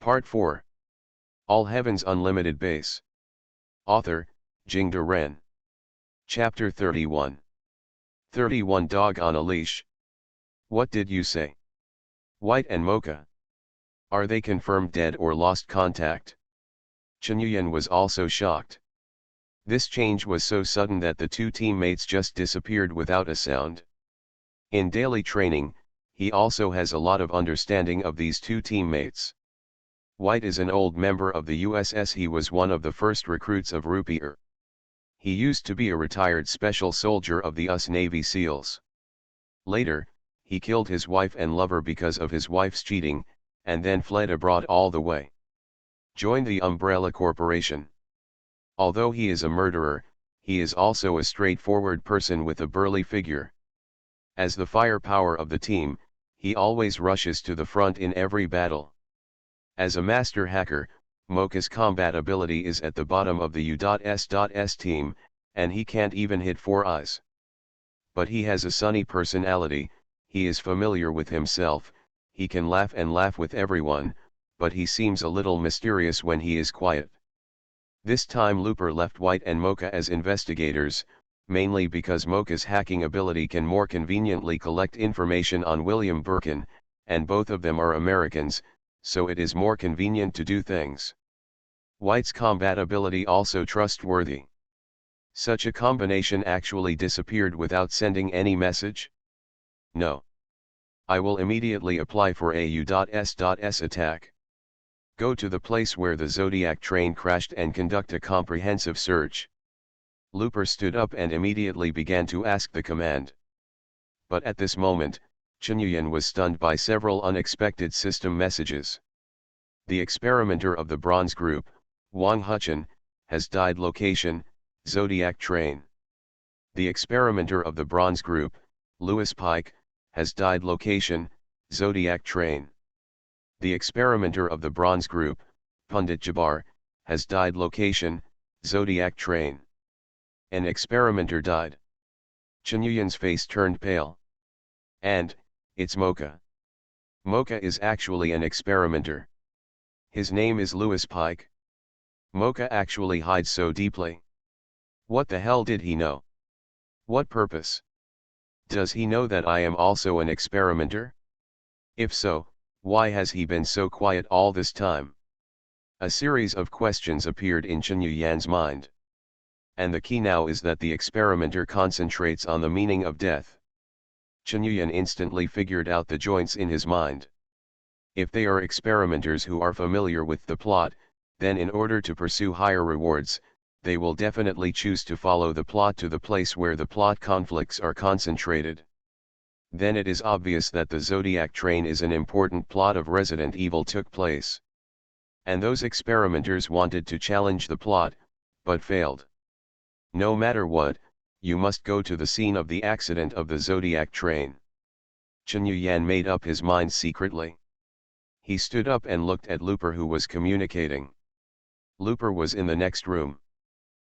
Part 4. All Heaven's Unlimited Base. Author, Jingde Ren. Chapter 31. 31 Dog on a Leash. What did you say? White and Mocha. Are they confirmed dead or lost contact? Chen was also shocked. This change was so sudden that the two teammates just disappeared without a sound. In daily training, he also has a lot of understanding of these two teammates. White is an old member of the USS. He was one of the first recruits of Rupier. He used to be a retired special soldier of the US Navy SEALs. Later, he killed his wife and lover because of his wife's cheating, and then fled abroad all the way. Joined the Umbrella Corporation. Although he is a murderer, he is also a straightforward person with a burly figure. As the firepower of the team, he always rushes to the front in every battle. As a master hacker, Mocha's combat ability is at the bottom of the U.S.S team, and he can't even hit 4 eyes. But he has a sunny personality, he is familiar with himself, he can laugh and laugh with everyone, but he seems a little mysterious when he is quiet. This time Looper left White and Mocha as investigators, mainly because Mocha's hacking ability can more conveniently collect information on William Birkin, and both of them are Americans, so it is more convenient to do things. White's combat ability also trustworthy. Such a combination actually disappeared without sending any message? No. I will immediately apply for a U.S.S attack. Go to the place where the Zodiac train crashed and conduct a comprehensive search. Looper stood up and immediately began to ask the command. But at this moment, Chen was stunned by several unexpected system messages. The experimenter of the Bronze Group, Wang Huchen, has died. Location, Zodiac train. The experimenter of the Bronze Group, Louis Pike, has died. Location, Zodiac train. The experimenter of the Bronze Group, Pundit Jabbar, has died. Location, Zodiac train. An experimenter died. Chen face turned pale. And, it's Mocha. Mocha is actually an experimenter. His name is Louis Pike. Mocha actually hides so deeply. What the hell did he know? What purpose? Does he know that I am also an experimenter? If so, why has he been so quiet all this time? A series of questions appeared in Chen Yuyan's mind. And the key now is that the experimenter concentrates on the meaning of death. Chen Yuyan instantly figured out the joints in his mind. If they are experimenters who are familiar with the plot, then in order to pursue higher rewards, they will definitely choose to follow the plot to the place where the plot conflicts are concentrated. Then it is obvious that the Zodiac train is an important plot of Resident Evil took place. And those experimenters wanted to challenge the plot, but failed. No matter what, you must go to the scene of the accident of the Zodiac train. Chen Yuyan made up his mind secretly. He stood up and looked at Looper, who was communicating. Looper was in the next room.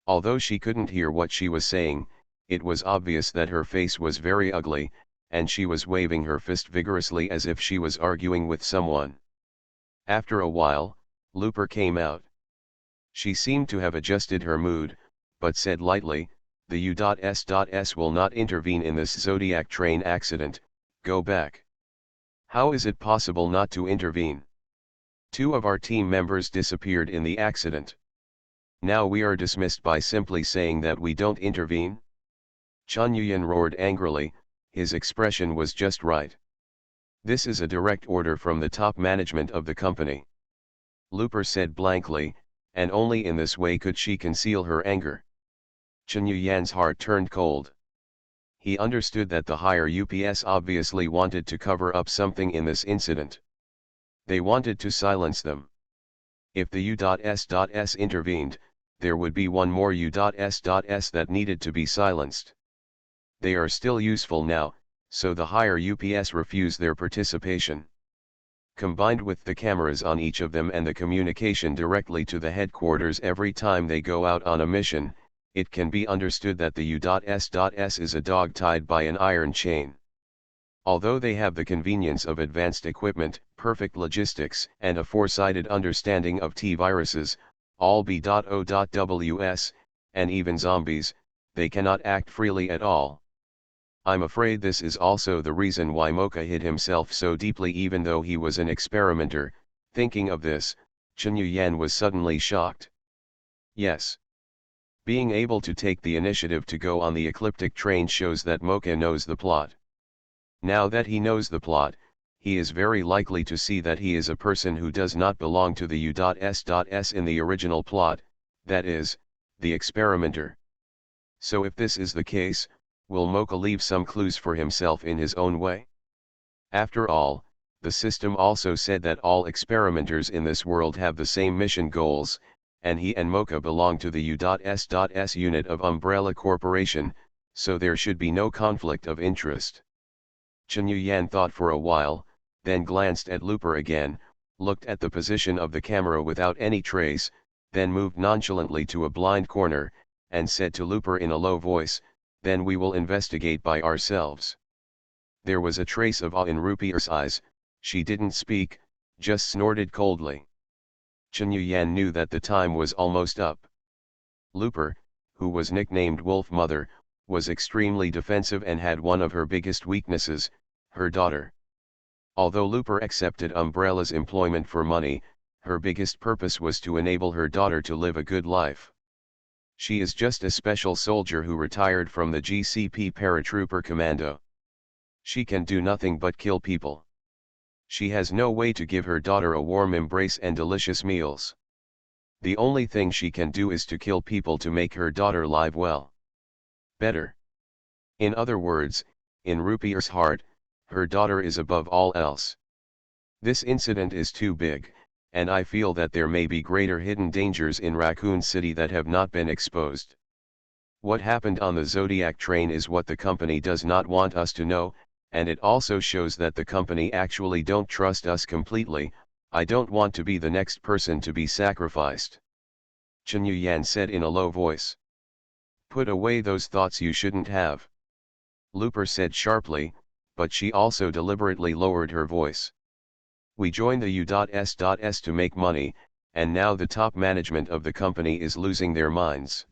Although she couldn't hear what she was saying, it was obvious that her face was very ugly, and she was waving her fist vigorously as if she was arguing with someone. After a while, Looper came out. She seemed to have adjusted her mood, but said lightly, "The U.S.S will not intervene in this Zodiac train accident, go back." "How is it possible not to intervene? 2 of our team members disappeared in the accident. Now we are dismissed by simply saying that we don't intervene?" Chen Yuyan roared angrily, his expression was just right. "This is a direct order from the top management of the company." Looper said blankly, and only in this way could she conceal her anger. Chen Yuyan's heart turned cold. He understood that the higher UPS obviously wanted to cover up something in this incident. They wanted to silence them. If the U.S.S intervened, there would be one more U.S.S that needed to be silenced. They are still useful now, so the higher UPS refused their participation. Combined with the cameras on each of them and the communication directly to the headquarters every time they go out on a mission, it can be understood that the U.S.S is a dog tied by an iron chain. Although they have the convenience of advanced equipment, perfect logistics and a foresighted understanding of T-viruses, all B.O.Ws, and even zombies, they cannot act freely at all. I'm afraid this is also the reason why Mocha hid himself so deeply even though he was an experimenter. Thinking of this, Chen Yuyan was suddenly shocked. Yes. Being able to take the initiative to go on the ecliptic train shows that Mocha knows the plot. Now that he knows the plot, he is very likely to see that he is a person who does not belong to the U.S. in the original plot, that is, the experimenter. So if this is the case, will Mocha leave some clues for himself in his own way? After all, the system also said that all experimenters in this world have the same mission goals, and he and Mocha belong to the U.S. unit of Umbrella Corporation, so there should be no conflict of interest. Chen Yuyan thought for a while, then glanced at Looper again, looked at the position of the camera without any trace, then moved nonchalantly to a blind corner, and said to Looper in a low voice, "Then we will investigate by ourselves." There was a trace of awe in Rupi's eyes. She didn't speak, just snorted coldly. Chen Yuyan knew that the time was almost up. Looper, who was nicknamed Wolf Mother, was extremely defensive and had one of her biggest weaknesses, her daughter. Although Looper accepted Umbrella's employment for money, her biggest purpose was to enable her daughter to live a good life. She is just a special soldier who retired from the GCP Paratrooper Commando. She can do nothing but kill people. She has no way to give her daughter a warm embrace and delicious meals. The only thing she can do is to kill people to make her daughter live well. Better. In other words, in Rupi's heart, her daughter is above all else. This incident is too big, and I feel that there may be greater hidden dangers in Raccoon City that have not been exposed. What happened on the Zodiac train is what the company does not want us to know, and it also shows that the company actually don't trust us completely. I don't want to be the next person to be sacrificed. Chen Yuyan said in a low voice. Put away those thoughts you shouldn't have. Looper said sharply, but she also deliberately lowered her voice. We joined the U.S. to make money, and now the top management of the company is losing their minds.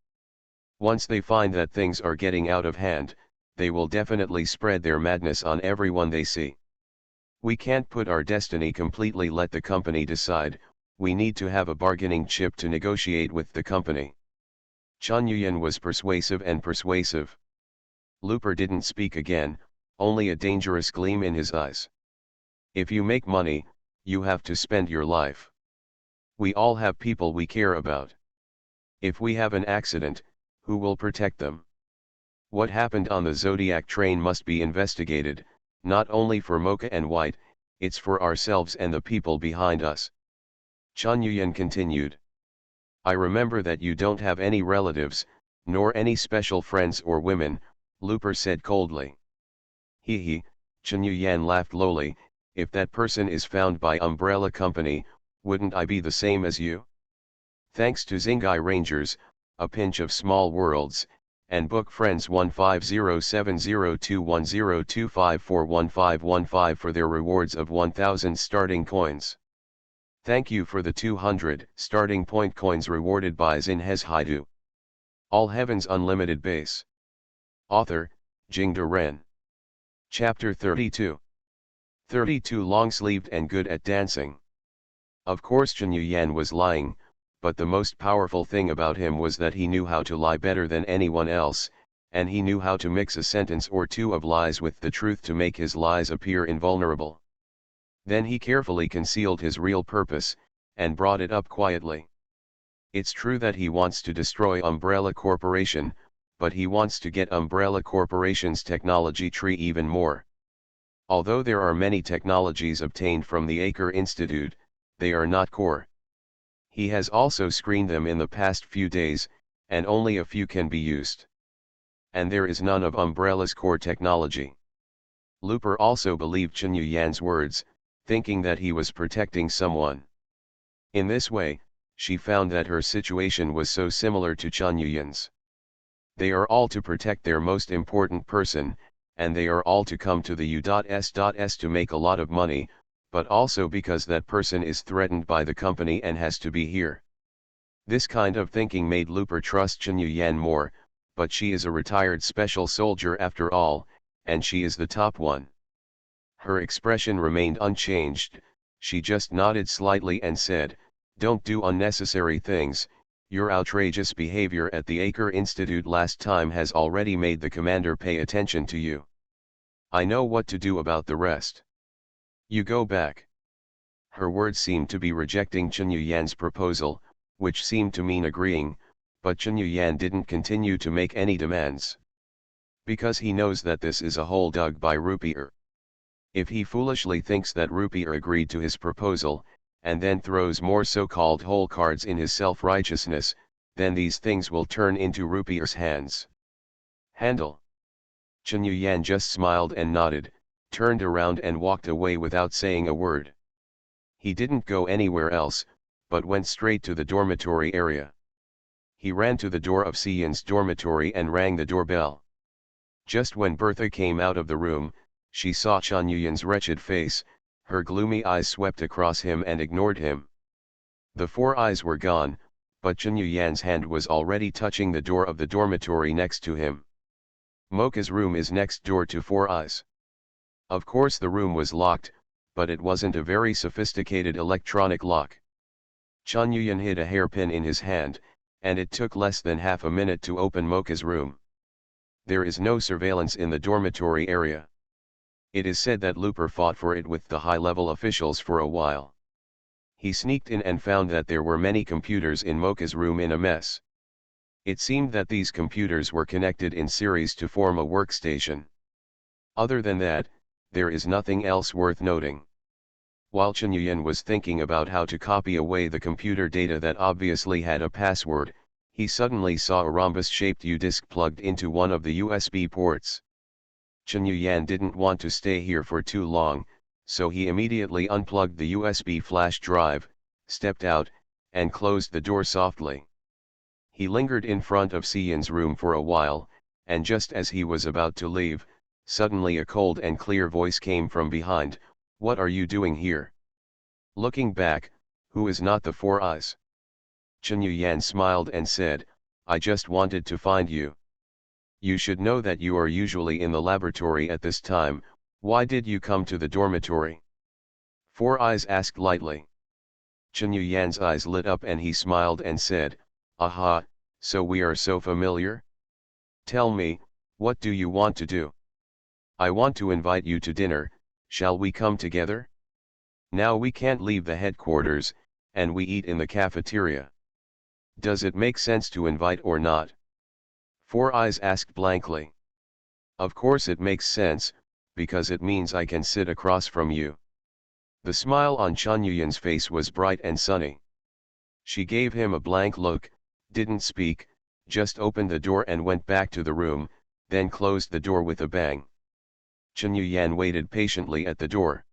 Once they find that things are getting out of hand, they will definitely spread their madness on everyone they see. We can't put our destiny completely let the company decide, we need to have a bargaining chip to negotiate with the company. Chen Yuyan was persuasive and persuasive. Looper didn't speak again, only a dangerous gleam in his eyes. If you make money, you have to spend your life. We all have people we care about. If we have an accident, who will protect them? What happened on the Zodiac train must be investigated, not only for Mocha and White, it's for ourselves and the people behind us. Chen Yuyan continued. I remember that you don't have any relatives, nor any special friends or women, Looper said coldly. He, Chen Yuyan laughed lowly, if that person is found by Umbrella Company, wouldn't I be the same as you? Thanks to Zingai Rangers, A Pinch of Small Worlds, and Book Friends 1507021025411515 for their rewards of 1000 starting coins. Thank you for the 200 starting point coins rewarded by Zinhez Haidu. All Heavens Unlimited Base. Author, Jingde Ren. Chapter 32. 32 Long-sleeved and good at dancing. Of course Chen Yuyan was lying, but the most powerful thing about him was that he knew how to lie better than anyone else, and he knew how to mix a sentence or two of lies with the truth to make his lies appear invulnerable. Then he carefully concealed his real purpose, and brought it up quietly. It's true that he wants to destroy Umbrella Corporation, but he wants to get Umbrella Corporation's technology tree even more. Although there are many technologies obtained from the Acre Institute, they are not core. He has also screened them in the past few days, and only a few can be used. And there is none of Umbrella's core technology. Looper also believed Chen Yuyan's words, thinking that he was protecting someone. In this way, she found that her situation was so similar to Chen Yuyan's. They are all to protect their most important person, and they are all to come to the U.S. to make a lot of money, but also because that person is threatened by the company and has to be here. This kind of thinking made Looper trust Chen Yuyan more, but she is a retired special soldier after all, and she is the top one. Her expression remained unchanged, she just nodded slightly and said, "Don't do unnecessary things, your outrageous behavior at the Acre Institute last time has already made the commander pay attention to you. I know what to do about the rest. You go back." Her words seemed to be rejecting Chen Yuyan's proposal, which seemed to mean agreeing, but Chen Yuyan didn't continue to make any demands. Because he knows that this is a hole dug by Rupier. If he foolishly thinks that Rupier agreed to his proposal, and then throws more so-called hole cards in his self-righteousness, then these things will turn into Rupier's hands. Handle. Chen Yuyan just smiled and nodded, turned around and walked away without saying a word. He didn't go anywhere else, but went straight to the dormitory area. He ran to the door of Xian's dormitory and rang the doorbell. Just when Bertha came out of the room, she saw Chen Yuyan's wretched face, her gloomy eyes swept across him and ignored him. The four eyes were gone, but Chen Yuyan's hand was already touching the door of the dormitory next to him. Mocha's room is next door to Four Eyes. Of course the room was locked, but it wasn't a very sophisticated electronic lock. Chen Yuyan hid a hairpin in his hand, and it took less than half a minute to open Mocha's room. There is no surveillance in the dormitory area. It is said that Looper fought for it with the high-level officials for a while. He sneaked in and found that there were many computers in Mocha's room in a mess. It seemed that these computers were connected in series to form a workstation. Other than that, there is nothing else worth noting. While Chen Yuyan was thinking about how to copy away the computer data that obviously had a password, he suddenly saw a rhombus-shaped U-disk plugged into one of the USB ports. Chen Yuyan didn't want to stay here for too long, so he immediately unplugged the USB flash drive, stepped out, and closed the door softly. He lingered in front of Xian's room for a while, and just as he was about to leave, suddenly a cold and clear voice came from behind, "What are you doing here?" Looking back, who is not the Four Eyes? Chen Yuyan smiled and said, "I just wanted to find you. You should know that you are usually in the laboratory at this time, why did you come to the dormitory?" Four Eyes asked lightly. Chen Yuyan's eyes lit up and he smiled and said, "Aha, so we are so familiar? Tell me, what do you want to do?" "I want to invite you to dinner, shall we come together? Now we can't leave the headquarters, and we eat in the cafeteria. Does it make sense to invite or not?" Four Eyes asked blankly. "Of course it makes sense, because it means I can sit across from you." The smile on Chen Yuyan's face was bright and sunny. She gave him a blank look, didn't speak, just opened the door and went back to the room, then closed the door with a bang. Chen Yuyan waited patiently at the door.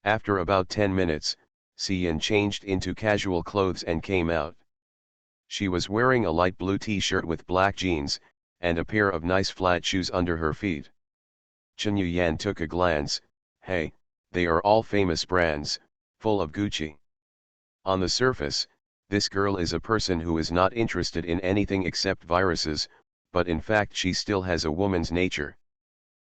After about 10 minutes, Xian changed into casual clothes and came out. She was wearing a light blue t-shirt with black jeans, and a pair of nice flat shoes under her feet. Chen Yuyan took a glance, hey, they are all famous brands, full of Gucci. On the surface, this girl is a person who is not interested in anything except viruses, but in fact she still has a woman's nature.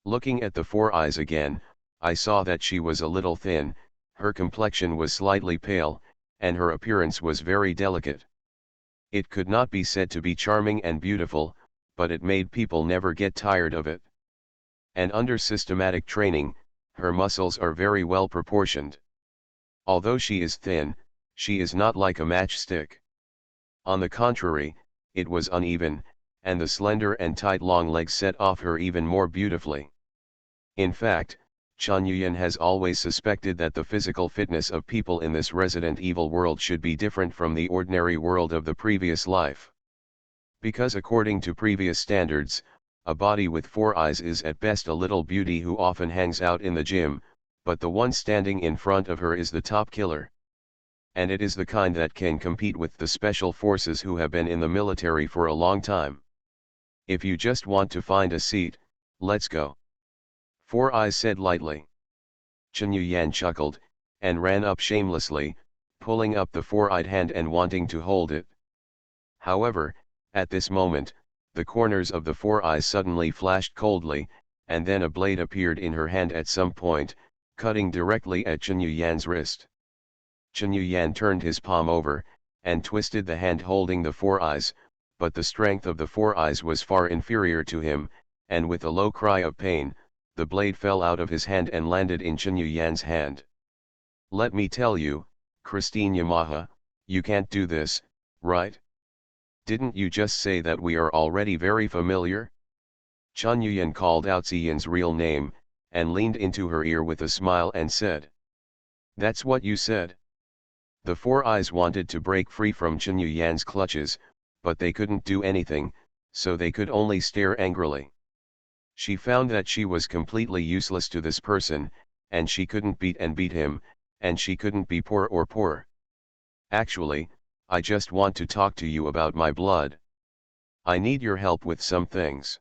Looking at the Four Eyes again, I saw that she was a little thin, her complexion was slightly pale, and her appearance was very delicate. It could not be said to be charming and beautiful, but it made people never get tired of it. And under systematic training, her muscles are very well proportioned. Although she is thin, she is not like a matchstick. On the contrary, it was uneven, and the slender and tight long legs set off her even more beautifully. In fact, Chen Yuyan has always suspected that the physical fitness of people in this Resident Evil world should be different from the ordinary world of the previous life. Because according to previous standards, a body with four eyes is at best a little beauty who often hangs out in the gym, but the one standing in front of her is the top killer. And it is the kind that can compete with the special forces who have been in the military for a long time. If you just want to find a seat, let's go. Four Eyes said lightly. Chen Yuyan chuckled, and ran up shamelessly, pulling up the four-eyed hand and wanting to hold it. However, at this moment, the corners of the four eyes suddenly flashed coldly, and then a blade appeared in her hand at some point, cutting directly at Chen Yuyan's wrist. Chen Yuyan turned his palm over, and twisted the hand holding the four eyes, but the strength of the four eyes was far inferior to him, and with a low cry of pain, the blade fell out of his hand and landed in Chen Yuyan's hand. "Let me tell you, Christine Yamaha, you can't do this, right? Didn't you just say that we are already very familiar?" Chen Yuyan called out Ziyan's real name, and leaned into her ear with a smile and said, "That's what you said." The four eyes wanted to break free from Chen Yuyan's clutches, but they couldn't do anything, so they could only stare angrily. She found that she was completely useless to this person, and she couldn't beat him, and she couldn't be poor. "Actually, I just want to talk to you about my blood. I need your help with some things."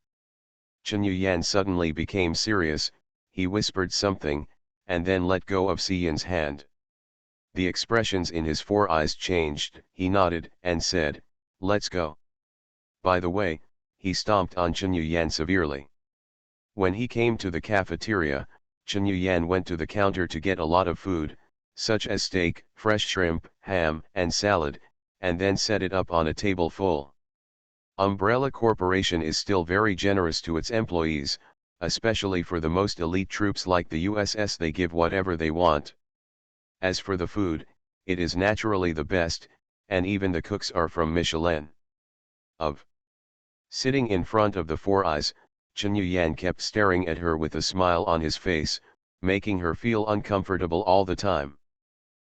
Chen Yuyan suddenly became serious, he whispered something, and then let go of Ziyan's hand. The expressions in his four eyes changed, he nodded and said, "Let's go." By the way, he stomped on Chen Yuyan severely. When he came to the cafeteria, Chen Yuyan went to the counter to get a lot of food, such as steak, fresh shrimp, ham, and salad, and then set it up on a table full. Umbrella Corporation is still very generous to its employees, especially for the most elite troops like the USS. They give whatever they want. As for the food, it is naturally the best, and even the cooks are from Michelin. Sitting in front of the four eyes, Chen Yuyan kept staring at her with a smile on his face, making her feel uncomfortable all the time.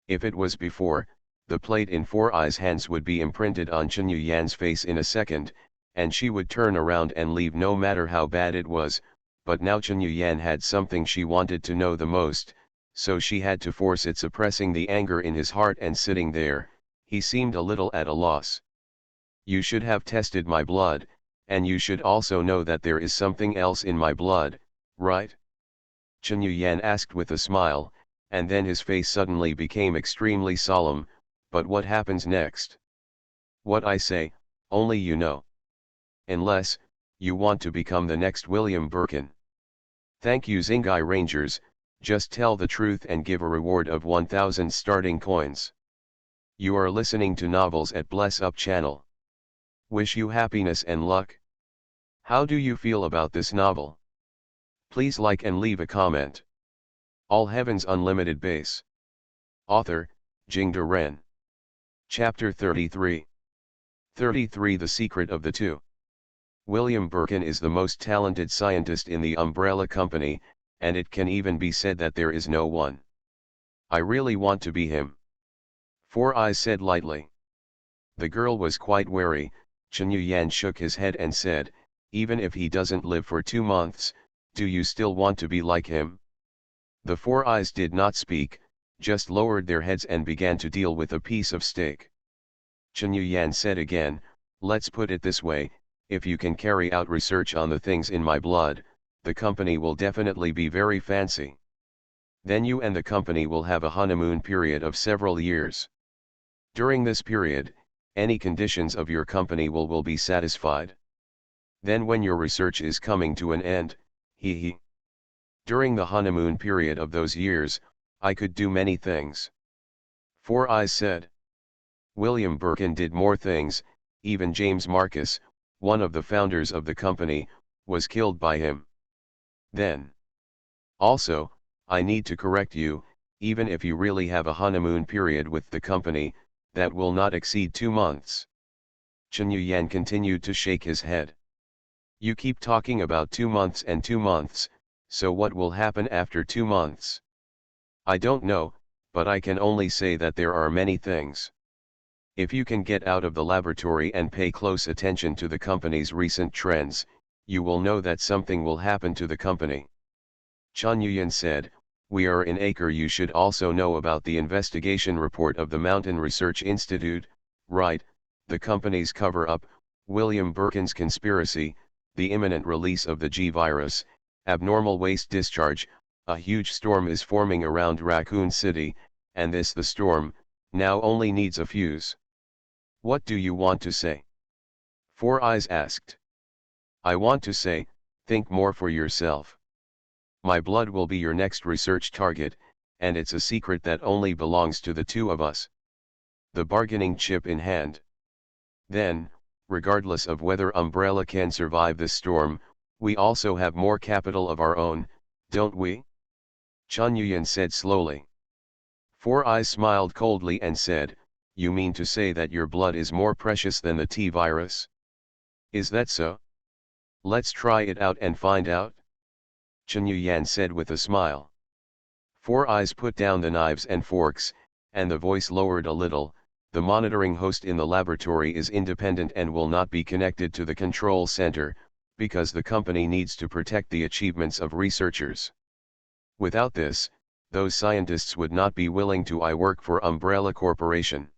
If it was before, the plate in four eyes' hands would be imprinted on Chen Yuyan's face in a second, and she would turn around and leave no matter how bad it was, but now Chen Yuyan had something she wanted to know the most, so she had to force it, suppressing the anger in his heart. And sitting there, he seemed a little at a loss. "You should have tested my blood, and you should also know that there is something else in my blood, right?" Chen Yuyan asked with a smile, and then his face suddenly became extremely solemn. "But what happens next?" "What I say, only you know. Unless, you want to become the next William Birkin. Thank you Zingai Rangers, just tell the truth and give a reward of 1000 starting coins. You are listening to Novels at Bless Up channel. Wish you happiness and luck. How do you feel about this novel? Please like and leave a comment. All Heavens Unlimited Base. Author, Jingde Ren. Chapter 33. 33 The Secret of the Two. William Birkin is the most talented scientist in the Umbrella Company, and it can even be said that there is no one. I really want to be him. Four Eyes said lightly. The girl was quite wary. Chen Yuyan shook his head and said, "Even if he doesn't live for 2 months, do you still want to be like him?" The Four Eyes did not speak, just lowered their heads and began to deal with a piece of steak. Chen Yuyan said again, "Let's put it this way, if you can carry out research on the things in my blood, the company will definitely be very fancy. Then you and the company will have a honeymoon period of several years. During this period, any conditions of your company will be satisfied. Then when your research is coming to an end, during the honeymoon period of those years, I could do many things." Four Eyes said. William Birkin did more things. Even James Marcus, one of the founders of the company, was killed by him. Then. Also, I need to correct you, even if you really have a honeymoon period with the company, that will not exceed 2 months. Chen Yuyan continued to shake his head. You keep talking about 2 months and 2 months, so what will happen after 2 months? I don't know, but I can only say that there are many things. If you can get out of the laboratory and pay close attention to the company's recent trends, you will know that something will happen to the company. Chen Yuyan said, "We are in Acre. You should also know about the investigation report of the Mountain Research Institute, right, the company's cover-up, William Birkin's conspiracy, the imminent release of the G virus, abnormal waste discharge, a huge storm is forming around Raccoon City, and this the storm, now only needs a fuse. What do you want to say? Four Eyes asked. I want to say, think more for yourself. My blood will be your next research target, and it's a secret that only belongs to the two of us. The bargaining chip in hand. Then, regardless of whether Umbrella can survive this storm, we also have more capital of our own, don't we? Chun Yuyan said slowly. Four Eyes smiled coldly and said, you mean to say that your blood is more precious than the T-virus? Is that so? Let's try it out and find out. Chun Yuyan said with a smile. Four Eyes put down the knives and forks, and the voice lowered a little. The monitoring host in the laboratory is independent and will not be connected to the control center, because the company needs to protect the achievements of researchers. Without this, those scientists would not be willing to work for Umbrella Corporation.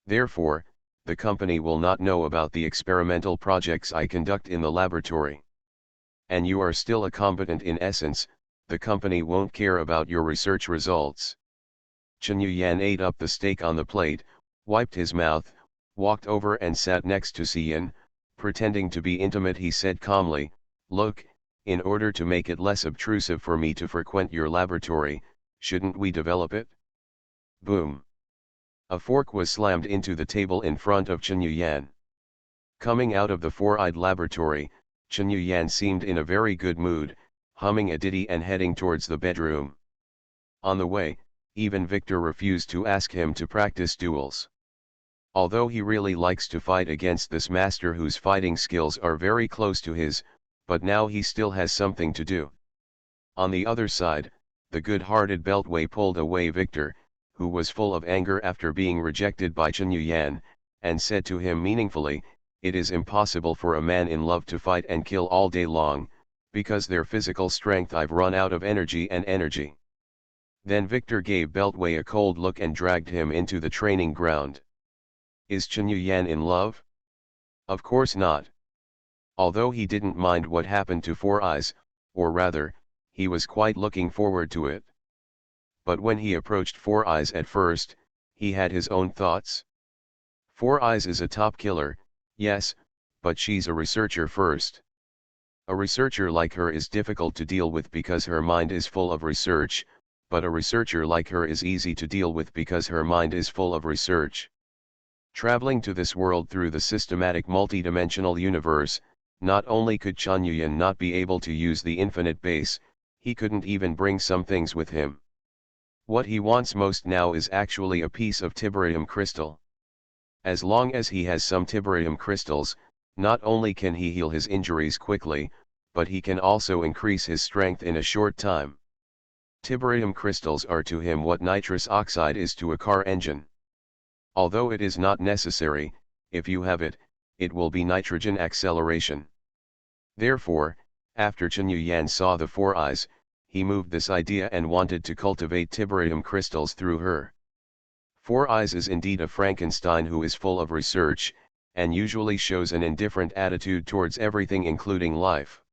Therefore, the company will not know about the experimental projects I conduct in the laboratory. And you are still a combatant in essence, the company won't care about your research results. Chun Yuyan ate up the steak on the plate, wiped his mouth, walked over and sat next to Xian. Pretending to be intimate, he said calmly, look, in order to make it less obtrusive for me to frequent your laboratory, shouldn't we develop it? Boom. A fork was slammed into the table in front of Chun Yuyan. Coming out of the four-eyed laboratory, Chun Yuyan seemed in a very good mood, humming a ditty and heading towards the bedroom. On the way, even Victor refused to ask him to practice duels. Although he really likes to fight against this master whose fighting skills are very close to his, but now he still has something to do. On the other side, the good-hearted Beltway pulled away Victor, who was full of anger after being rejected by Chun Yuyan, and said to him meaningfully, it is impossible for a man in love to fight and kill all day long, because their physical strength I've run out of energy and energy. Then Victor gave Beltway a cold look and dragged him into the training ground. Is Chun Yuyan in love? Of course not. Although he didn't mind what happened to Four Eyes, or rather, he was quite looking forward to it. But when he approached Four Eyes at first, he had his own thoughts. Four Eyes is a top killer, yes, but she's a researcher first. A researcher like her is difficult to deal with because her mind is full of research, but a researcher like her is easy to deal with because her mind is full of research. Traveling to this world through the systematic multidimensional universe, not only could Chun Yuyan not be able to use the infinite base, he couldn't even bring some things with him. What he wants most now is actually a piece of tiberium crystal. As long as he has some tiberium crystals, not only can he heal his injuries quickly, but he can also increase his strength in a short time. Tiberium crystals are to him what nitrous oxide is to a car engine. Although it is not necessary, if you have it, it will be nitrogen acceleration. Therefore, after Chun Yuyan saw the Four Eyes, he moved this idea and wanted to cultivate tiberium crystals through her. Four Eyes is indeed a Frankenstein who is full of research, and usually shows an indifferent attitude towards everything including life.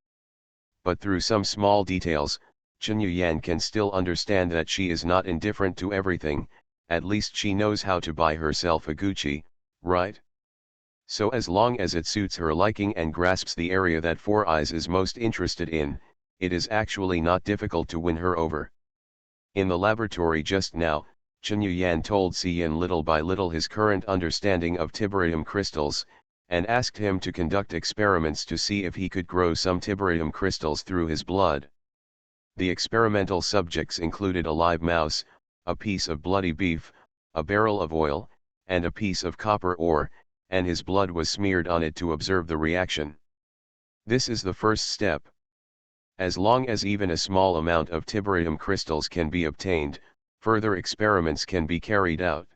But through some small details, Chun Yuyan can still understand that she is not indifferent to everything, at least she knows how to buy herself a Gucci, right? So as long as it suits her liking and grasps the area that Four Eyes is most interested in, it is actually not difficult to win her over. In the laboratory just now, Chun Yuyan told Xian little by little his current understanding of tiberium crystals, and asked him to conduct experiments to see if he could grow some tiberium crystals through his blood. The experimental subjects included a live mouse, a piece of bloody beef, a barrel of oil, and a piece of copper ore, and his blood was smeared on it to observe the reaction. This is the first step. As long as even a small amount of tiberium crystals can be obtained, further experiments can be carried out.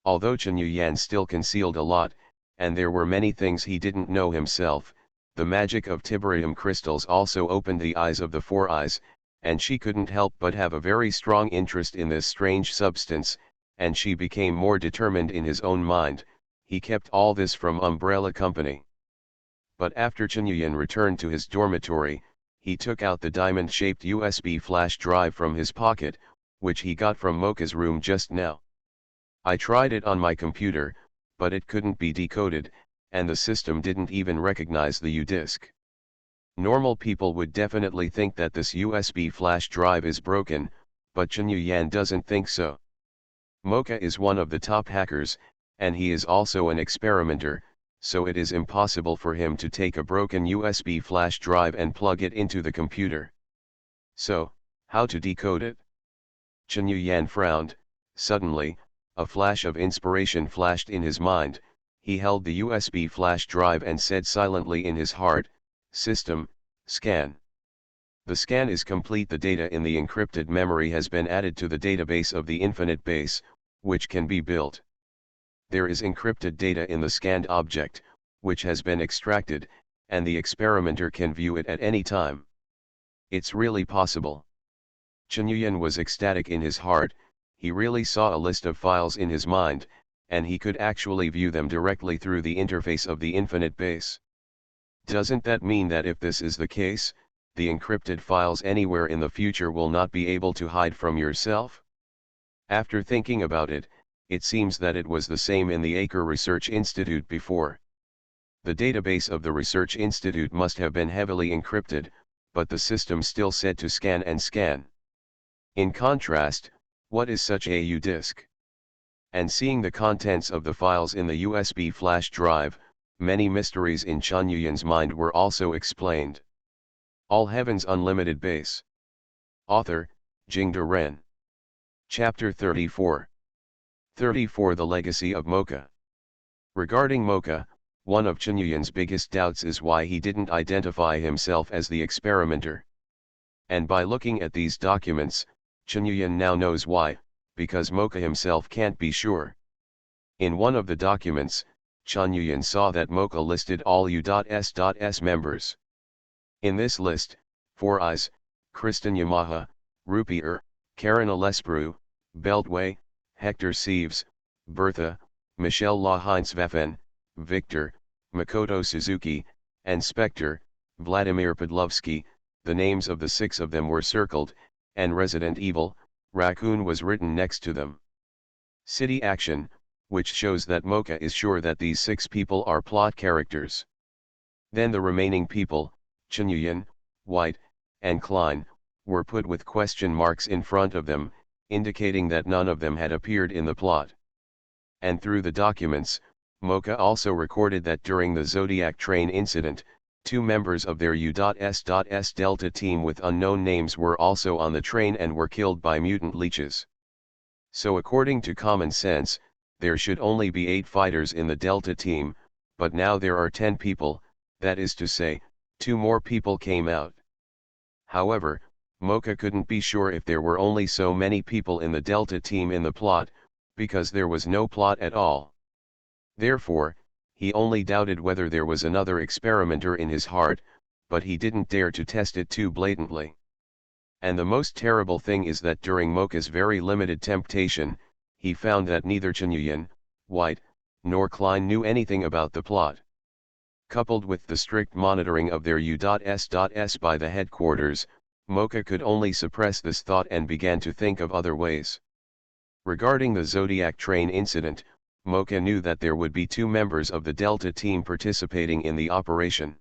Although Chun Yuyan still concealed a lot, and there were many things he didn't know himself, the magic of tiberium crystals also opened the eyes of the Four Eyes, and she couldn't help but have a very strong interest in this strange substance, and she became more determined in his own mind. He kept all this from Umbrella Company. But after Chun Yuyan returned to his dormitory, he took out the diamond-shaped USB flash drive from his pocket, which he got from Mocha's room just now. I tried it on my computer, but it couldn't be decoded, and the system didn't even recognize the U-disk. Normal people would definitely think that this USB flash drive is broken, but Chen Yuyan doesn't think so. Mocha is one of the top hackers, and he is also an experimenter, so it is impossible for him to take a broken USB flash drive and plug it into the computer. So, how to decode it? Chen Yuyan frowned. Suddenly, a flash of inspiration flashed in his mind. He held the USB flash drive and said silently in his heart, "System, scan." The scan is complete. The data in the encrypted memory has been added to the database of the infinite base, which can be built. There is encrypted data in the scanned object, which has been extracted, and the experimenter can view it at any time. It's really possible. Chen Yuyan was ecstatic in his heart. He really saw a list of files in his mind, and he could actually view them directly through the interface of the infinite base. Doesn't that mean that if this is the case, the encrypted files anywhere in the future will not be able to hide from yourself? After thinking about it, it seems that it was the same in the Acre Research Institute before. The database of the Research Institute must have been heavily encrypted, but the system still said to scan and scan. In contrast, what is such a U-disk? And seeing the contents of the files in the USB flash drive, many mysteries in Chen Yuyan's mind were also explained. All Heaven's Unlimited Base. Author, Jingde Ren. Chapter 34. 34 The Legacy of Mocha. Regarding Mocha, one of Chen Yuyan's biggest doubts is why he didn't identify himself as the experimenter. And by looking at these documents, Chen Yuyan now knows why, because Mocha himself can't be sure. In one of the documents, Chen Yuyan saw that Mocha listed all U.S.S members. In this list, Four Eyes, Kristen Yamaha, Rupier, Karen Alespru, Beltway, Hector Sieves, Bertha, Michelle La-Heinz-Veffen, Victor, Makoto Suzuki, and Spectre, Vladimir Podlovsky. The names of the 6 of them were circled, and Resident Evil, Raccoon was written next to them. City Action, which shows that Mocha is sure that these 6 people are plot characters. Then the remaining people, Chen Yuyan, White, and Klein, were put with question marks in front of them, indicating that none of them had appeared in the plot. And through the documents, Mocha also recorded that during the Zodiac train incident, 2 members of their U.S.S Delta team with unknown names were also on the train and were killed by mutant leeches. So according to common sense, there should only be 8 fighters in the Delta team, but now there are 10 people, that is to say, 2 more people came out. However, Mocha couldn't be sure if there were only so many people in the Delta team in the plot, because there was no plot at all. Therefore, he only doubted whether there was another experimenter in his heart, but he didn't dare to test it too blatantly. And the most terrible thing is that during Mocha's very limited temptation, he found that neither Chen Yuyan, White, nor Klein knew anything about the plot. Coupled with the strict monitoring of their U.S.S by the headquarters, Mocha could only suppress this thought and began to think of other ways. Regarding the Zodiac train incident, Mocha knew that there would be 2 members of the Delta team participating in the operation.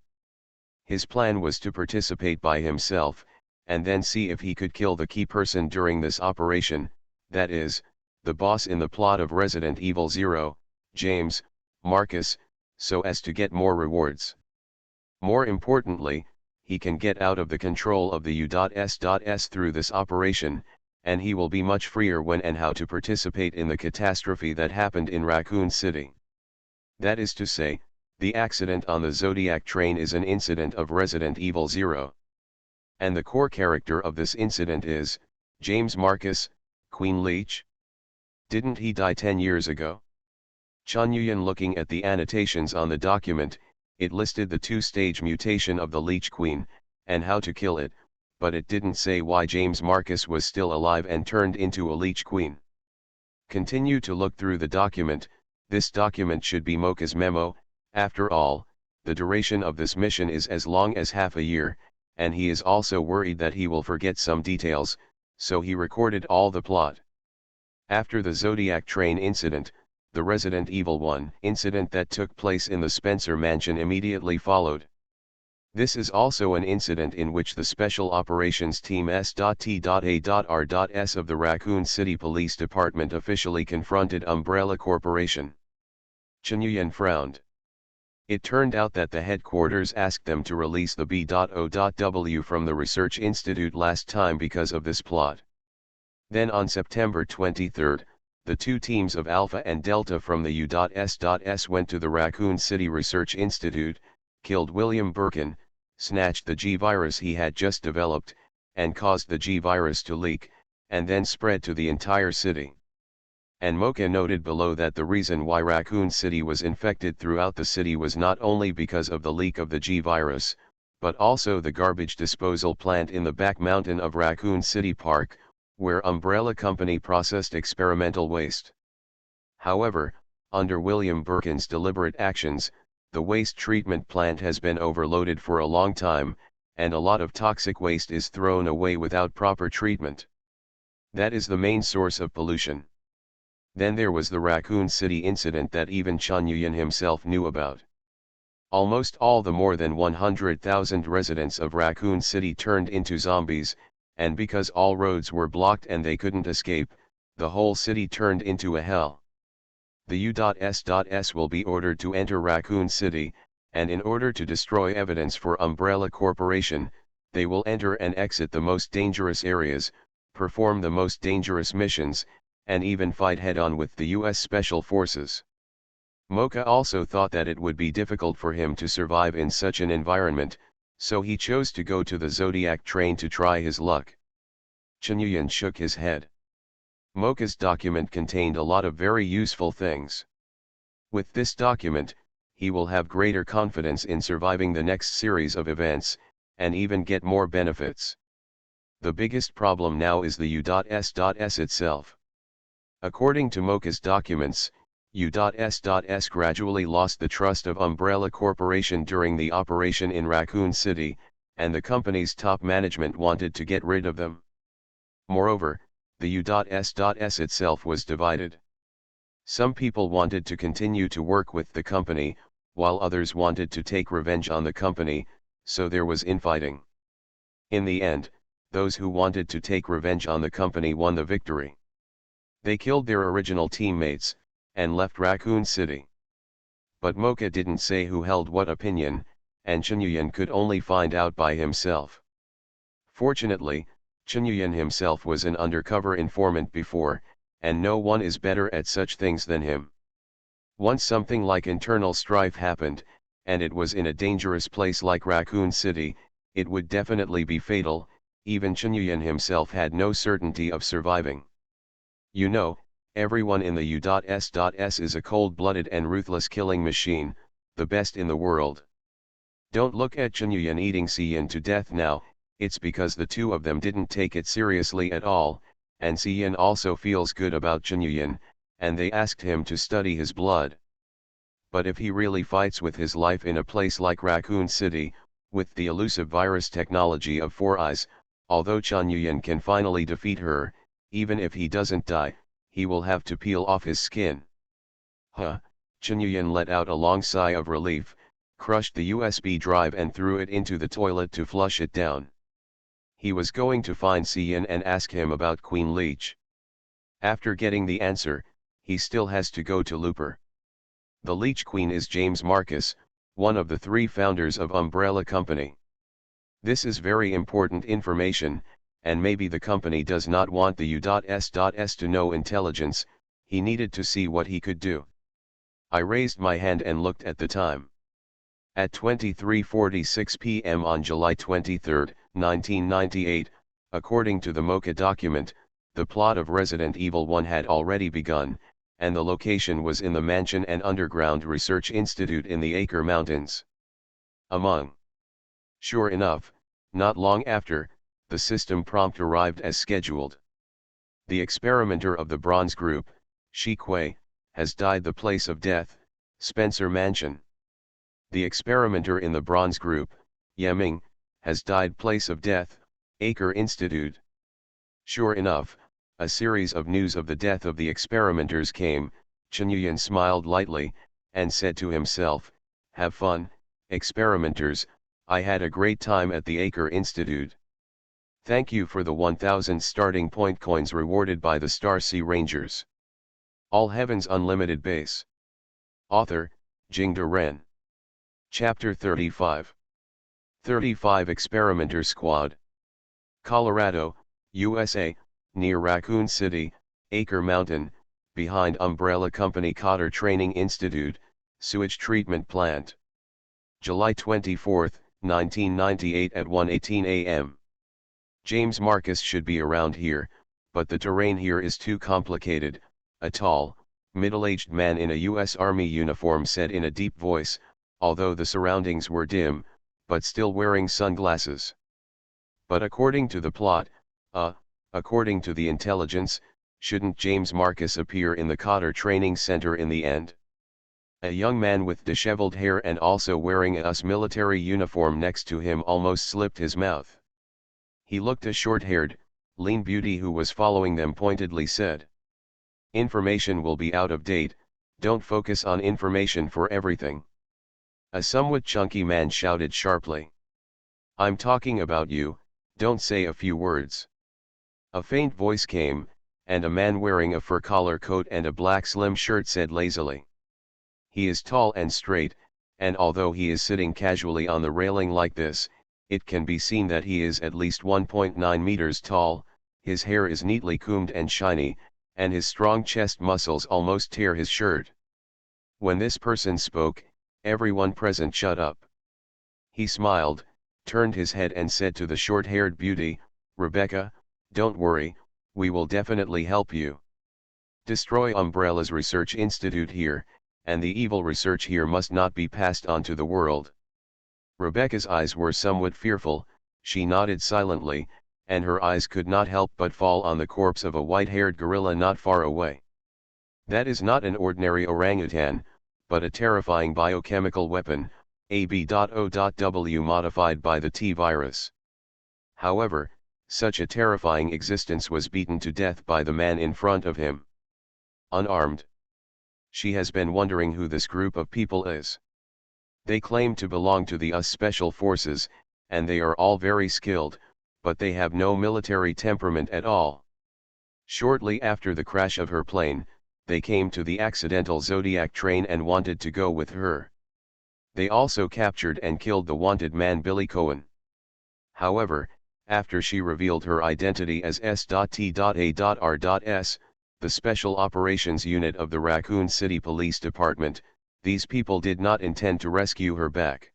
His plan was to participate by himself, and then see if he could kill the key person during this operation, that is, the boss in the plot of Resident Evil 0, James, Marcus, so as to get more rewards. More importantly, he can get out of the control of the U.S.S through this operation, and he will be much freer when and how to participate in the catastrophe that happened in Raccoon City. That is to say, the accident on the Zodiac train is an incident of Resident Evil 0. And the core character of this incident is, James Marcus, Queen Leech. Didn't he die 10 years ago? Chen Yuyan looking at the annotations on the document, it listed the 2-stage mutation of the Leech Queen, and how to kill it, but it didn't say why James Marcus was still alive and turned into a Leech Queen. Continue to look through the document. This document should be Mocha's memo. After all, the duration of this mission is as long as half a year, and he is also worried that he will forget some details, so he recorded all the plot. After the Zodiac train incident, the Resident Evil 1 incident that took place in the Spencer mansion immediately followed. This is also an incident in which the Special Operations Team S.T.A.R.S of the Raccoon City Police Department officially confronted Umbrella Corporation. Chen Yuyan frowned. It turned out that the headquarters asked them to release the B.O.W from the Research Institute last time because of this plot. Then on September 23, the two teams of Alpha and Delta from the U.S. went to the Raccoon City Research Institute, killed William Birkin, snatched the G-virus he had just developed, and caused the G-virus to leak, and then spread to the entire city. And Mocha noted below that the reason why Raccoon City was infected throughout the city was not only because of the leak of the G-virus, but also the garbage disposal plant in the back mountain of Raccoon City Park, where Umbrella Company processed experimental waste. However, under William Birkin's deliberate actions, the waste treatment plant has been overloaded for a long time, and a lot of toxic waste is thrown away without proper treatment. That is the main source of pollution. Then there was the Raccoon City incident that even Chen Yuyan himself knew about. Almost all the more than 100,000 residents of Raccoon City turned into zombies, and because all roads were blocked and they couldn't escape, the whole city turned into a hell. The U.S. will be ordered to enter Raccoon City, and in order to destroy evidence for Umbrella Corporation, they will enter and exit the most dangerous areas, perform the most dangerous missions, and even fight head-on with the U.S. Special Forces. Mocha also thought that it would be difficult for him to survive in such an environment, so he chose to go to the Zodiac train to try his luck. Chen Yuyan shook his head. Mocha's document contained a lot of very useful things. With this document, he will have greater confidence in surviving the next series of events, and even get more benefits. The biggest problem now is the U.S. itself. According to Mocha's documents, U.S. gradually lost the trust of Umbrella Corporation during the operation in Raccoon City, and the company's top management wanted to get rid of them. Moreover, the U.S. itself was divided. Some people wanted to continue to work with the company, while others wanted to take revenge on the company, so there was infighting. In the end, those who wanted to take revenge on the company won the victory. They killed their original teammates, and left Raccoon City. But Mocha didn't say who held what opinion, and Chen Yuyan could only find out by himself. Fortunately, Chen Yuyan himself was an undercover informant before, and no one is better at such things than him. Once something like internal strife happened, and it was in a dangerous place like Raccoon City, it would definitely be fatal. Even Chen Yuyan himself had no certainty of surviving. You know, everyone in the U.S. is a cold-blooded and ruthless killing machine, the best in the world. Don't look at Chen Yuyan eating Xian to death now, it's because the two of them didn't take it seriously at all, and Xian also feels good about Chen Yuyan, and they asked him to study his blood. But if he really fights with his life in a place like Raccoon City, with the elusive virus technology of Four Eyes, although Chen Yuyan can finally defeat her, even if he doesn't die, he will have to peel off his skin. Chen Yuyan let out a long sigh of relief, crushed the USB drive and threw it into the toilet to flush it down. He was going to find Xian and ask him about Queen Leech. After getting the answer, he still has to go to Looper. The Leech Queen is James Marcus, one of the 3 founders of Umbrella Company. This is very important information, and maybe the company does not want the U.S. to know intelligence. He needed to see what he could do. I raised my hand and looked at the time. At 23:46 p.m. on July 23, 1998, according to the Mocha document, the plot of Resident Evil 1 had already begun, and the location was in the mansion and underground research institute in the Acre Mountains. Sure enough, not long after, the system prompt arrived as scheduled. The experimenter of the Bronze Group, Shi Kui, has died the place of death, Spencer Mansion. The experimenter in the Bronze Group, Yeming, has died place of death, Acre Institute. Sure enough, a series of news of the death of the experimenters came. Chen Yuyan smiled lightly, and said to himself, "Have fun, experimenters, I had a great time at the Acre Institute. Thank you for the 1000 starting point coins rewarded by the Star Sea Rangers. All Heavens Unlimited Base. Author, Jingde Ren. Chapter 35. 35 Experimenter Squad. Colorado, USA, near Raccoon City, Acre Mountain, behind Umbrella Company Cotter Training Institute, Sewage Treatment Plant. July 24, 1998 at 1:18 a.m. James Marcus should be around here, but the terrain here is too complicated, a tall, middle-aged man in a U.S. Army uniform said in a deep voice, although the surroundings were dim, but still wearing sunglasses. But according to the plot, according to the intelligence, shouldn't James Marcus appear in the Cotter Training Center in the end? A young man with disheveled hair and also wearing a US military uniform next to him almost slipped his mouth. He looked a short-haired, lean beauty who was following them pointedly said. Information will be out of date, don't focus on information for everything. A somewhat chunky man shouted sharply. I'm talking about you, don't say a few words. A faint voice came, and a man wearing a fur collar coat and a black slim shirt said lazily. He is tall and straight, and although he is sitting casually on the railing like this, it can be seen that he is at least 1.9 meters tall, his hair is neatly combed and shiny, and his strong chest muscles almost tear his shirt. When this person spoke, everyone present shut up. He smiled, turned his head and said to the short-haired beauty, Rebecca, don't worry, we will definitely help you. Destroy Umbrella's research institute here, and the evil research here must not be passed on to the world. Rebecca's eyes were somewhat fearful, she nodded silently, and her eyes could not help but fall on the corpse of a white-haired gorilla not far away. That is not an ordinary orangutan, but a terrifying biochemical weapon, AB.0.W modified by the T-virus. However, such a terrifying existence was beaten to death by the man in front of him. Unarmed. She has been wondering who this group of people is. They claim to belong to the US Special Forces, and they are all very skilled, but they have no military temperament at all. Shortly after the crash of her plane, they came to the accidental Zodiac train and wanted to go with her. They also captured and killed the wanted man Billy Cohen. However, after she revealed her identity as S.T.A.R.S., the Special Operations Unit of the Raccoon City Police Department, these people did not intend to rescue her back.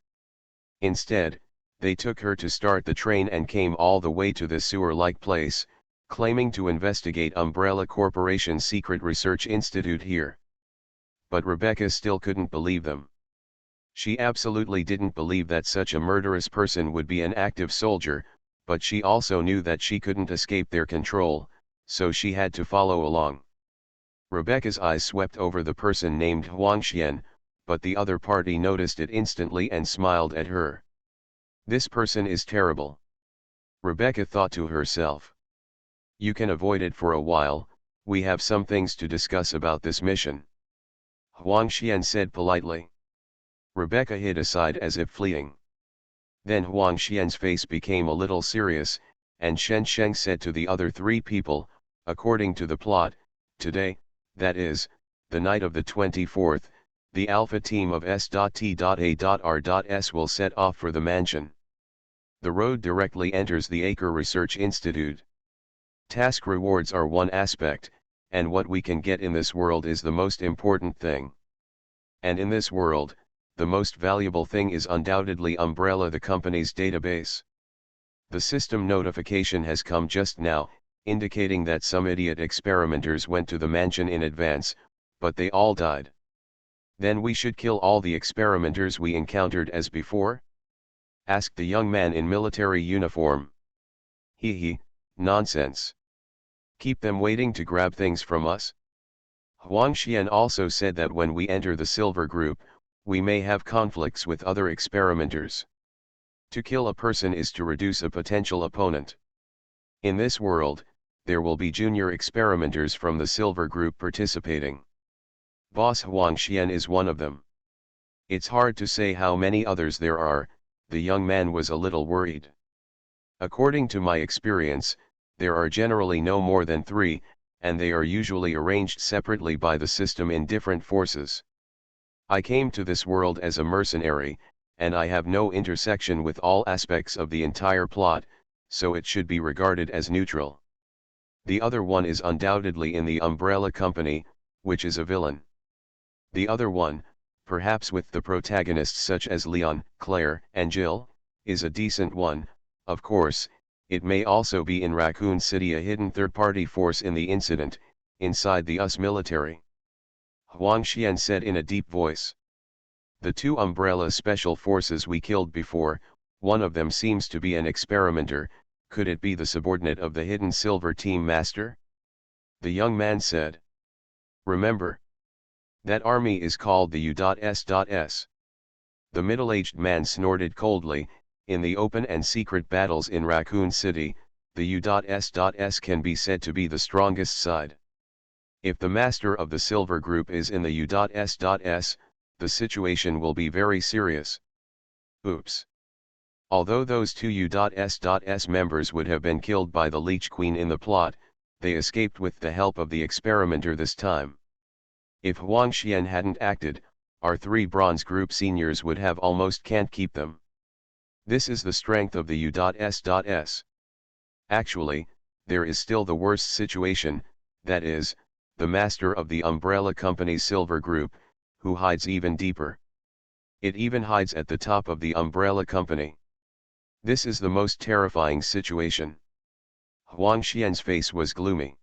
Instead, they took her to start the train and came all the way to this sewer-like place, claiming to investigate Umbrella Corporation's secret research institute here. But Rebecca still couldn't believe them. She absolutely didn't believe that such a murderous person would be an active soldier, but she also knew that she couldn't escape their control, so she had to follow along. Rebecca's eyes swept over the person named Huang Xian, but the other party noticed it instantly and smiled at her. This person is terrible. Rebecca thought to herself. You can avoid it for a while, we have some things to discuss about this mission. Huang Xian said politely. Rebecca hid aside as if fleeing. Then Huang Xian's face became a little serious, and Shen Sheng said to the other three people, according to the plot, today, that is, the night of the 24th, the Alpha team of S.T.A.R.S will set off for the mansion. The road directly enters the Acre Research Institute. Task rewards are one aspect, and what we can get in this world is the most important thing. And in this world, the most valuable thing is undoubtedly Umbrella, the company's database. The system notification has come just now, indicating that some idiot experimenters went to the mansion in advance, but they all died. Then we should kill all the experimenters we encountered as before? Asked the young man in military uniform. He, nonsense. Keep them waiting to grab things from us? Huang Xian also said that when we enter the Silver Group, we may have conflicts with other experimenters. To kill a person is to reduce a potential opponent. In this world, there will be junior experimenters from the Silver Group participating. Boss Huang Xian is one of them. It's hard to say how many others there are, the young man was a little worried. According to my experience, there are generally no more than 3, and they are usually arranged separately by the system in different forces. I came to this world as a mercenary, and I have no intersection with all aspects of the entire plot, so it should be regarded as neutral. The other one is undoubtedly in the Umbrella Company, which is a villain. The other one, perhaps with the protagonists such as Leon, Claire, and Jill, is a decent one. Of course, it may also be in Raccoon City, a hidden third-party force in the incident, inside the US military. Huang Xian said in a deep voice. The 2 Umbrella special forces we killed before, one of them seems to be an experimenter. Could it be the subordinate of the hidden Silver Team Master? The young man said. Remember? That army is called the U.S.S. The middle-aged man snorted coldly. In the open and secret battles in Raccoon City, the U.S.S. can be said to be the strongest side. If the master of the Silver Group is in the U.S.S., the situation will be very serious. Oops. Although those 2 U.S.S. members would have been killed by the Leech Queen in the plot, they escaped with the help of the experimenter this time. If Huang Xian hadn't acted, our 3 Bronze Group seniors would have almost can't keep them. This is the strength of the U.S.S. Actually, there is still the worst situation, that is, the master of the Umbrella Company's Silver Group, who hides even deeper. It even hides at the top of the Umbrella Company. This is the most terrifying situation. Huang Xian's face was gloomy.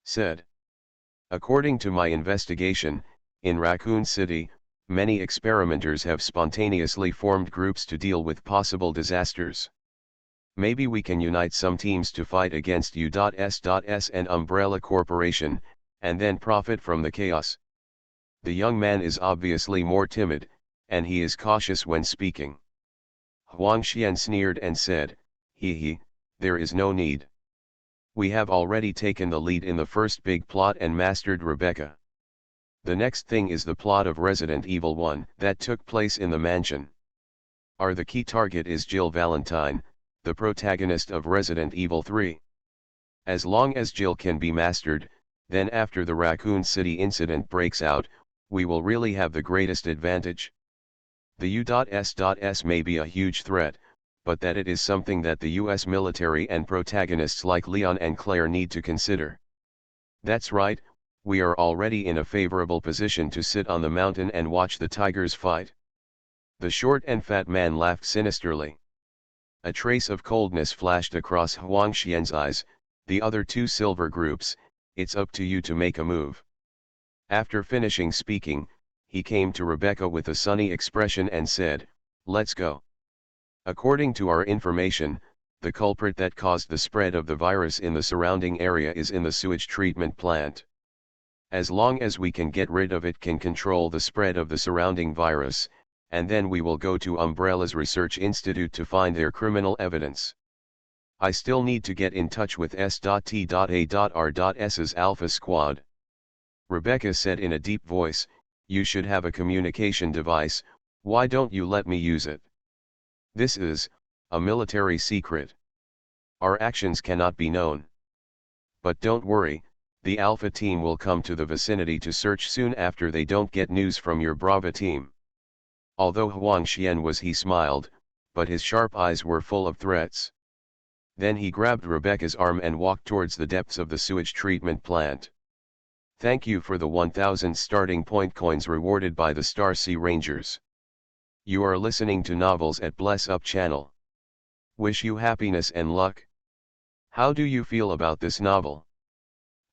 Said. According to my investigation, in Raccoon City, many experimenters have spontaneously formed groups to deal with possible disasters. Maybe we can unite some teams to fight against U.S.S. and Umbrella Corporation, and then profit from the chaos. The young man is obviously more timid, and he is cautious when speaking. Huang Xian sneered and said, "He, there is no need. We have already taken the lead in the first big plot and mastered Rebecca. The next thing is the plot of Resident Evil 1 that took place in the mansion. The key target is Jill Valentine, the protagonist of Resident Evil 3. As long as Jill can be mastered, then after the Raccoon City incident breaks out, we will really have the greatest advantage. The U.S.S. may be a huge threat, but that it is something that the US military and protagonists like Leon and Claire need to consider. That's right, we are already in a favorable position to sit on the mountain and watch the tigers fight." The short and fat man laughed sinisterly. A trace of coldness flashed across Huang Xian's eyes. "The other 2 silver groups, it's up to you to make a move." After finishing speaking, he came to Rebecca with a sunny expression and said, "Let's go." According to our information, the culprit that caused the spread of the virus in the surrounding area is in the sewage treatment plant. As long as we can get rid of it, can control the spread of the surrounding virus, and then we will go to Umbrella's research institute to find their criminal evidence. I still need to get in touch with S.T.A.R.'s Alpha Squad. Rebecca said in a deep voice, "You should have a communication device, why don't you let me use it? This is a military secret. Our actions cannot be known. But don't worry, the Alpha team will come to the vicinity to search soon after they don't get news from your Brava team." Although Huang Xian he smiled, but his sharp eyes were full of threats. Then he grabbed Rebecca's arm and walked towards the depths of the sewage treatment plant. "Thank you for the 1000 starting point coins rewarded by the Star Sea Rangers. You are listening to Novels at Bless Up channel. Wish you happiness and luck. How do you feel about this novel?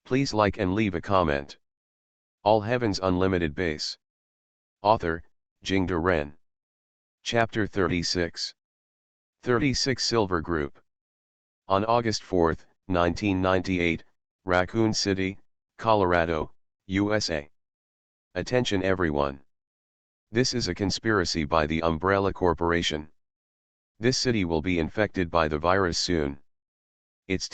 Please like and leave a comment. All Heaven's Unlimited Base. Author, Jingde Ren. Chapter 36. 36 Silver Group. On August 4, 1998, Raccoon City, Colorado, USA. Attention everyone. This is a conspiracy by the Umbrella Corporation. This city will be infected by the virus soon. It's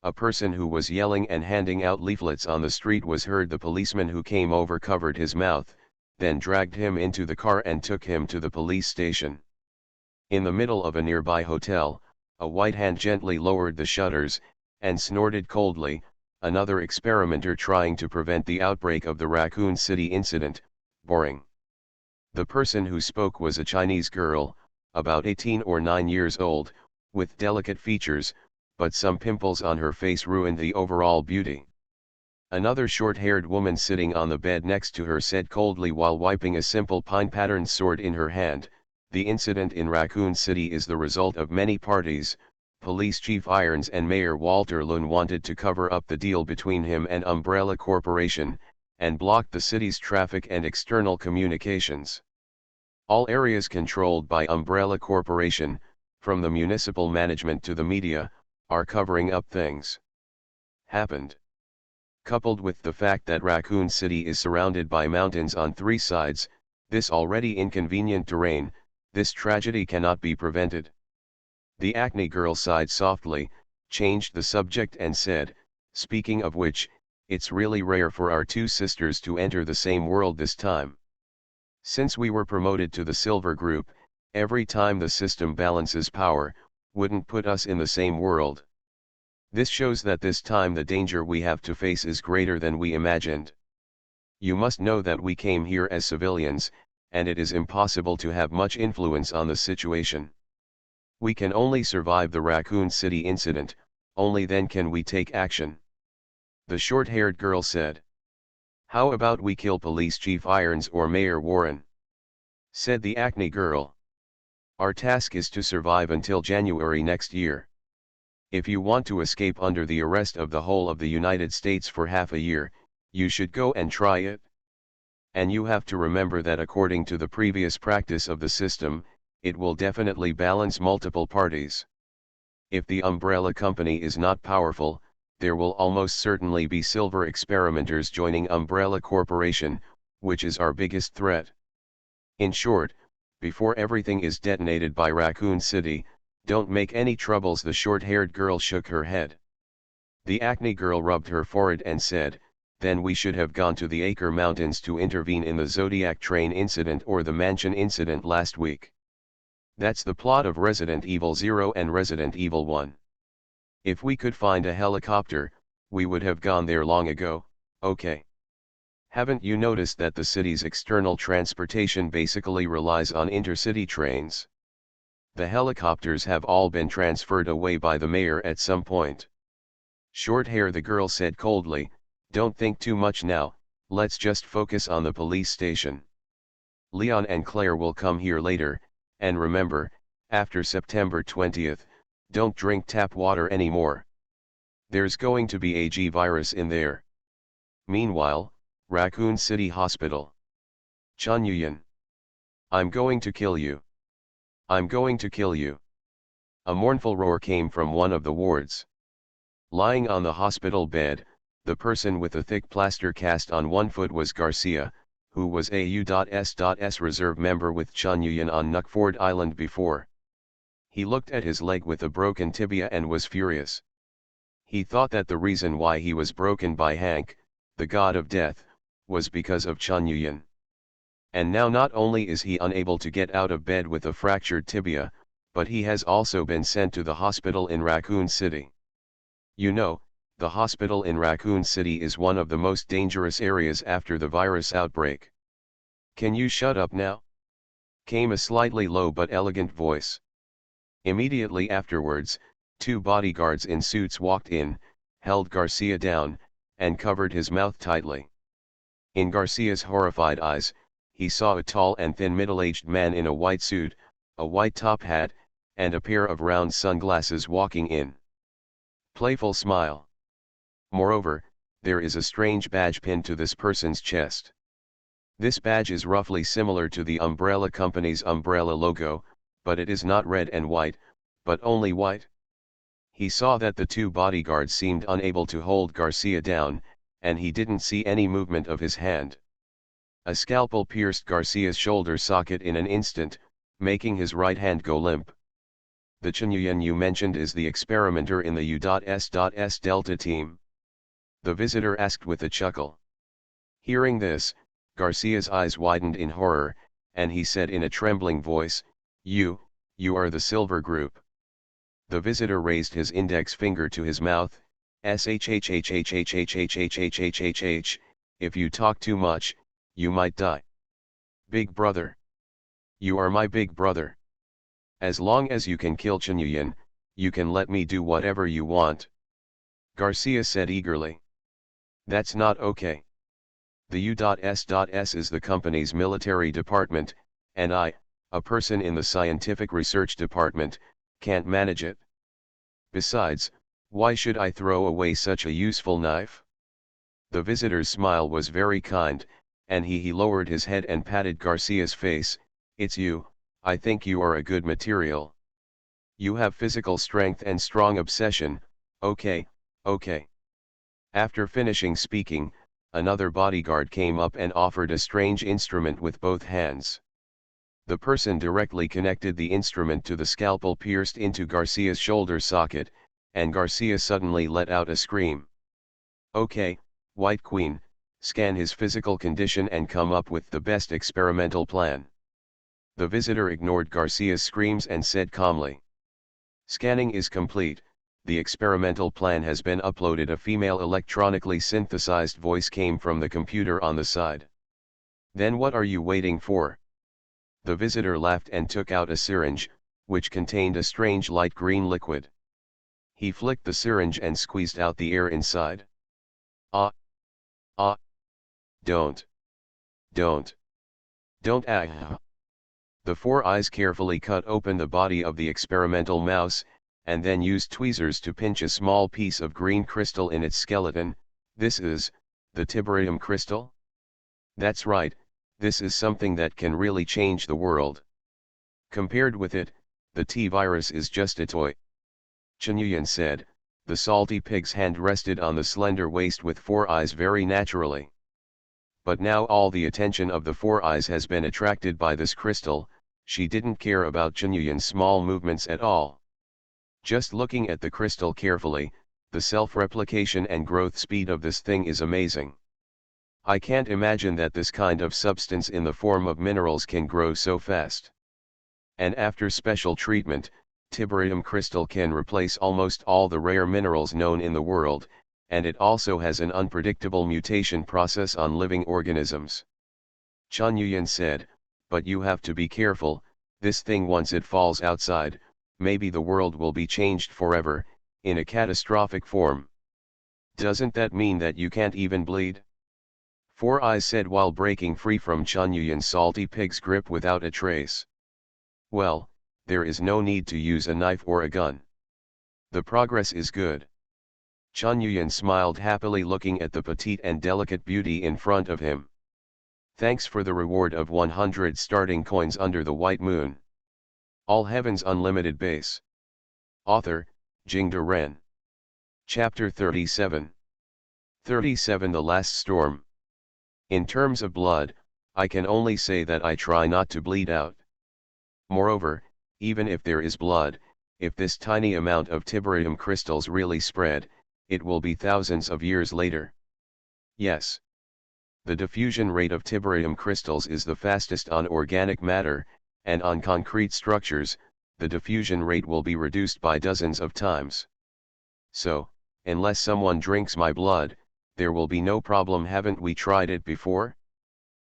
a person who was yelling and handing out leaflets on the street was heard. The policeman who came over covered his mouth, then dragged him into the car and took him to the police station. In the middle of a nearby hotel, a white hand gently lowered the shutters, and snorted coldly, another experimenter trying to prevent the outbreak of the Raccoon City incident. Boring. The person who spoke was a Chinese girl, about 18 or 9 years old, with delicate features, but some pimples on her face ruined the overall beauty. Another short-haired woman sitting on the bed next to her said coldly while wiping a simple pine-patterned sword in her hand, "The incident in Raccoon City is the result of many parties. Police Chief Irons and Mayor Walter Lun wanted to cover up the deal between him and Umbrella Corporation, and blocked the city's traffic and external communications. All areas controlled by Umbrella Corporation, from the municipal management to the media, are covering up things happened. Coupled with the fact that Raccoon City is surrounded by mountains on 3 sides, this already inconvenient terrain, this tragedy cannot be prevented." The acne girl sighed softly, changed the subject and said, "Speaking of which, it's really rare for our 2 sisters to enter the same world this time. Since we were promoted to the Silver Group, every time the system balances power, wouldn't put us in the same world. This shows that this time the danger we have to face is greater than we imagined. You must know that we came here as civilians, and it is impossible to have much influence on the situation. We can only survive the Raccoon City incident, only then can we take action." The short-haired girl said. "How about we kill Police Chief Irons or Mayor Warren?" said the acne girl. "Our task is to survive until January next year. If you want to escape under the arrest of the whole of the United States for half a year, you should go and try it. And you have to remember that according to the previous practice of the system, it will definitely balance multiple parties. If the umbrella company is not powerful, there will almost certainly be silver experimenters joining Umbrella Corporation, which is our biggest threat. In short, before everything is detonated by Raccoon City, don't make any troubles." The short-haired girl shook her head. The acne girl rubbed her forehead and said, "Then we should have gone to the Acre Mountains to intervene in the Zodiac train incident or the mansion incident last week. That's the plot of Resident Evil 0 and Resident Evil 1. If we could find a helicopter, we would have gone there long ago, okay? Haven't you noticed that the city's external transportation basically relies on intercity trains? The helicopters have all been transferred away by the mayor at some point." "Short hair," the girl said coldly, "don't think too much now, let's just focus on the police station. Leon and Claire will come here later, and remember, after September 20th, don't drink tap water anymore. There's going to be a G virus in there. Meanwhile, Raccoon City Hospital. Chun Yuyan. I'm going to kill you. I'm going to kill you." A mournful roar came from one of the wards. Lying on the hospital bed, the person with a thick plaster cast on one foot was Garcia, who was a U.S. reserve member with Chun Yuyan on Nuckford Island before. He looked at his leg with a broken tibia and was furious. He thought that the reason why he was broken by Hank, the god of death, was because of Chun Yuyan. And now not only is he unable to get out of bed with a fractured tibia, but he has also been sent to the hospital in Raccoon City. You know, the hospital in Raccoon City is one of the most dangerous areas after the virus outbreak. Can you shut up now? Came a slightly low but elegant voice. Immediately afterwards, 2 bodyguards in suits walked in, held Garcia down, and covered his mouth tightly. In Garcia's horrified eyes, he saw a tall and thin middle-aged man in a white suit, a white top hat, and a pair of round sunglasses walking in. Playful smile. Moreover, there is a strange badge pinned to this person's chest. This badge is roughly similar to the umbrella company's umbrella logo, but it is not red and white, but only white. He saw that the 2 bodyguards seemed unable to hold Garcia down, and he didn't see any movement of his hand. A scalpel pierced Garcia's shoulder socket in an instant, making his right hand go limp. The Chinyan you mentioned is the experimenter in the U.S.S Delta team? The visitor asked with a chuckle. Hearing this, Garcia's eyes widened in horror, and he said in a trembling voice, You are the Silver Group. The visitor raised his index finger to his mouth, shhhhhhhhhhhhhhhhh, if you talk too much, you might die. Big brother. You are my big brother. As long as you can kill Chinyan, you can let me do whatever you want. Garcia said eagerly. That's not okay. The U.S.S is the company's military department, and I, a person in the scientific research department, can't manage it. Besides, why should I throw away such a useful knife? The visitor's smile was very kind, and he lowered his head and patted Garcia's face. It's you, I think you are a good material. You have physical strength and strong obsession, okay. After finishing speaking, another bodyguard came up and offered a strange instrument with both hands. The person directly connected the instrument to the scalpel pierced into Garcia's shoulder socket, and Garcia suddenly let out a scream. Okay, White Queen, scan his physical condition and come up with the best experimental plan. The visitor ignored Garcia's screams and said calmly. Scanning is complete, the experimental plan has been uploaded. A female electronically synthesized voice came from the computer on the side. Then what are you waiting for? The visitor laughed and took out a syringe, which contained a strange light green liquid. He flicked the syringe and squeezed out the air inside. Ah! Don't! Ah! The Four Eyes carefully cut open the body of the experimental mouse, and then used tweezers to pinch a small piece of green crystal in its skeleton. This is the tiberium crystal? That's right, this is something that can really change the world. Compared with it, the T-virus is just a toy. Chinyan said. The salty pig's hand rested on the slender waist with Four Eyes very naturally. But now all the attention of the Four Eyes has been attracted by this crystal. She didn't care about Chinyan's small movements at all. Just looking at the crystal carefully, the self-replication and growth speed of this thing is amazing. I can't imagine that this kind of substance in the form of minerals can grow so fast. And after special treatment, tiberium crystal can replace almost all the rare minerals known in the world, and it also has an unpredictable mutation process on living organisms. Chinyan said, but you have to be careful, this thing once it falls outside, maybe the world will be changed forever, in a catastrophic form. Doesn't that mean that you can't even bleed? Four Eyes said while breaking free from Chinyan's salty pig's grip without a trace. Well, there is no need to use a knife or a gun. The progress is good. Chinyan smiled happily looking at the petite and delicate beauty in front of him. Thanks for the reward of 100 starting coins under the white moon. All Heaven's Unlimited Base. Author, Jingde Ren. Chapter 37. 37 The Last Storm. In terms of blood, I can only say that I try not to bleed out. Moreover, even if there is blood, if this tiny amount of tiberium crystals really spread, it will be thousands of years later. Yes. The diffusion rate of tiberium crystals is the fastest on organic matter, and on concrete structures, the diffusion rate will be reduced by dozens of times. So, unless someone drinks my blood, there will be no problem. Haven't we tried it before?